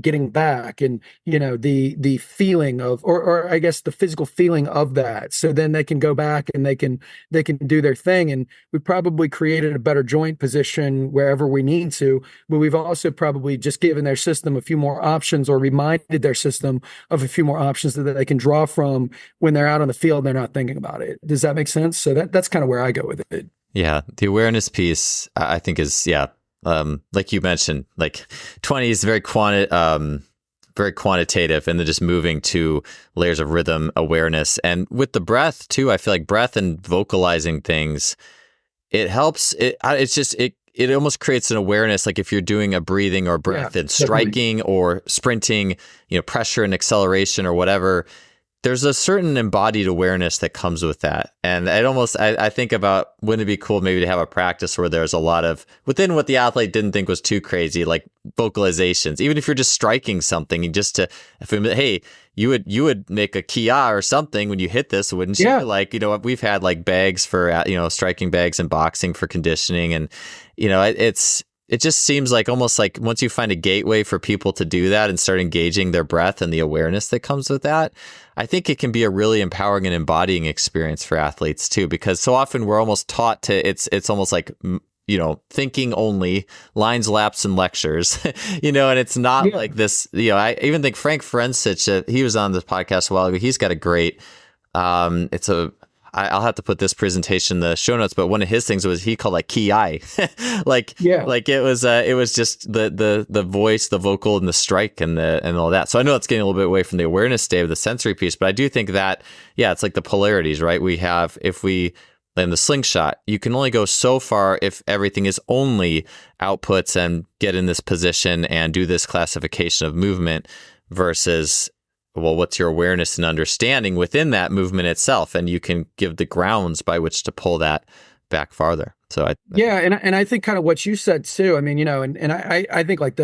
getting back and, the feeling of, or I guess the physical feeling of that. So then they can go back and they can do their thing. And we probably created a better joint position wherever we need to, but we've also probably just given their system a few more options or reminded their system of a few more options that they can draw from when they're out on the field and they're not thinking about it. Does that make sense? So that's kind of where I go with it. Yeah. The awareness piece, I think is, like you mentioned, like 20 is very quantitative, and then just moving to layers of rhythm awareness. And with the breath too, I feel like breath and vocalizing things, it helps. It almost creates an awareness. Like if you're doing a breathing or breath and striking or sprinting, pressure and acceleration or whatever, there's a certain embodied awareness that comes with that. And I think about, wouldn't it be cool maybe to have a practice where there's a lot of, within what the athlete didn't think was too crazy, like vocalizations, even if you're just striking something and just to, hey, you would make a kia or something when you hit this, wouldn't you? Yeah. Like, we've had like bags for, striking bags and boxing for conditioning. And, it just seems like almost like once you find a gateway for people to do that and start engaging their breath and the awareness that comes with that, I think it can be a really empowering and embodying experience for athletes too, because so often we're almost taught to, it's almost like, thinking only, lines, laps, and lectures, and it's not like this, I even think Frank Forencich, he was on this podcast a while ago. He's got a great, I'll have to put this presentation in the show notes, but one of his things was he called like ki, like it was just the voice, the vocal, and the strike and all that. So I know it's getting a little bit away from the awareness state of the sensory piece, but I do think that it's like the polarities, right? We have, if we in the slingshot, you can only go so far if everything is only outputs and get in this position and do this classification of movement versus, well, what's your awareness and understanding within that movement itself? And you can give the grounds by which to pull that back farther. So and I think kind of what you said too. I mean, and I think like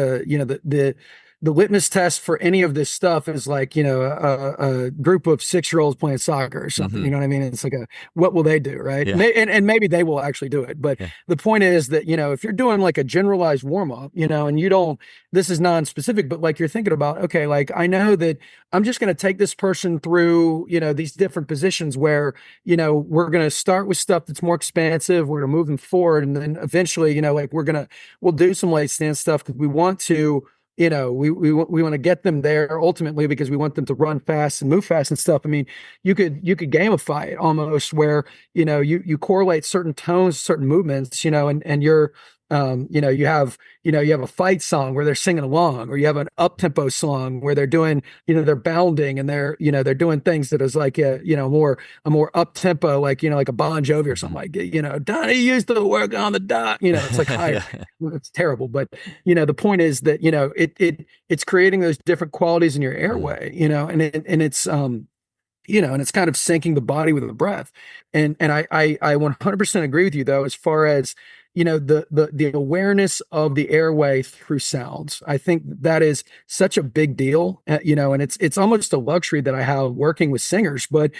the litmus test for any of this stuff is like, a group of 6-year-olds playing soccer or something. You know what I mean? It's like what will they do, right? Yeah. And maybe they will actually do it. But the point is that, if you're doing like a generalized warm up, and you don't, this is non-specific, but like you're thinking about, okay, like I know that I'm just going to take this person through, these different positions where, we're going to start with stuff that's more expansive. We're going to move them forward. And then eventually, like we'll do some late stance stuff because we want to, we want to get them there ultimately because we want them to run fast and move fast and stuff. I mean, you could gamify it almost where, you correlate certain tones, certain movements, and you're, you have a fight song where they're singing along, or you have an up tempo song where they're doing, they're bounding and they're doing things that is like a more up tempo, like, like a Bon Jovi or something like it, Donnie used to work on the dock, it's like higher. It's terrible. But, the point is that, it's creating those different qualities in your airway, and it's, and it's kind of syncing the body with the breath. And I 100% agree with you though, as far as, the awareness of the airway through sounds. I think that is such a big deal, and it's almost a luxury that I have working with singers, but,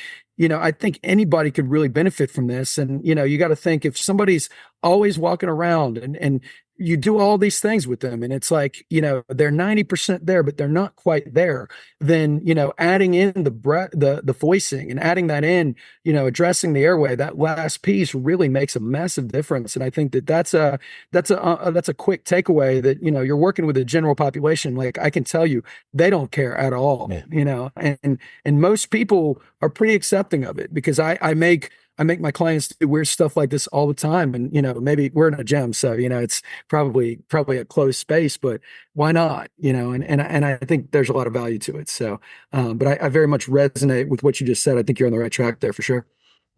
I think anybody could really benefit from this. And, you got to think if somebody's always walking around and you do all these things with them and it's like, they're 90% there, but they're not quite there. Then, adding in the breath, the voicing and adding that in, addressing the airway, that last piece really makes a massive difference. And I think that's a quick takeaway that, you're working with a general population. Like I can tell you, they don't care at all, and most people are pretty accepting of it because I make my clients do weird stuff like this all the time. And, maybe we're in a gym, so, it's probably a closed space, but why not? And I think there's a lot of value to it. So, but I very much resonate with what you just said. I think you're on the right track there for sure.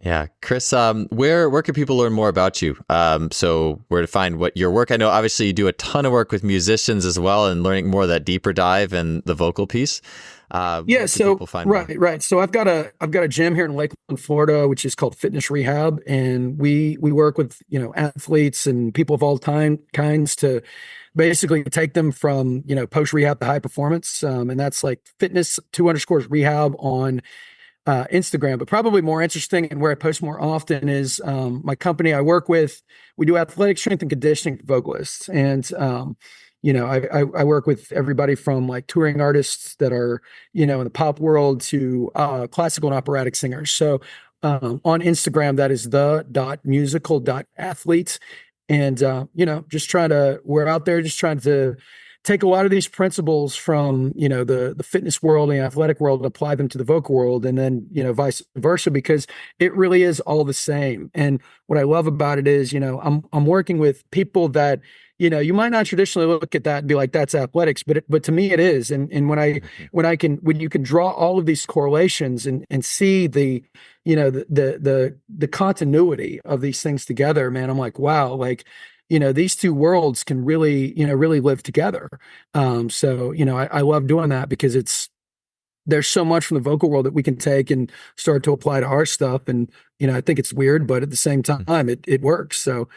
Yeah. Chris, where can people learn more about you? So where to find what your work? I know obviously you do a ton of work with musicians as well and learning more of that deeper dive and the vocal piece. So right. So I've got a gym here in Lakeland, Florida, which is called Fitness Rehab, and we work with athletes and people of all kinds to basically take them from post rehab to high performance, and that's like fitness 2_rehab on Instagram. But probably more interesting and where I post more often is my company I work with. We do athletic strength and conditioning for vocalists, and I work with everybody from like touring artists that are, in the pop world to classical and operatic singers. So on Instagram, that is the.musical.athlete. And, we're out there just trying to take a lot of these principles from, the fitness world and the athletic world and apply them to the vocal world, and then, vice versa, because it really is all the same. And what I love about it is, I'm working with people that, you might not traditionally look at that and be like, that's athletics, but to me it is. And when you can draw all of these correlations and see the continuity of these things together, man, I'm like, wow, like, these two worlds can really live together. So, I love doing that because there's so much from the vocal world that we can take and start to apply to our stuff. And, I think it's weird, but at the same time, it works. So,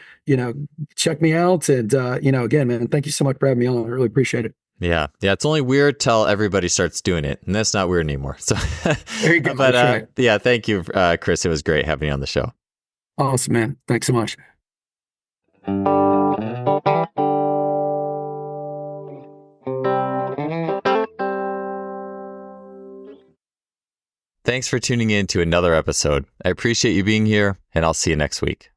check me out. And, again, man, thank you so much for having me on. I really appreciate it. Yeah. It's only weird till everybody starts doing it, and that's not weird anymore. So there you go. But, right. Yeah, thank you, Chris. It was great having you on the show. Awesome, man. Thanks so much. Thanks for tuning in to another episode. I appreciate you being here, and I'll see you next week.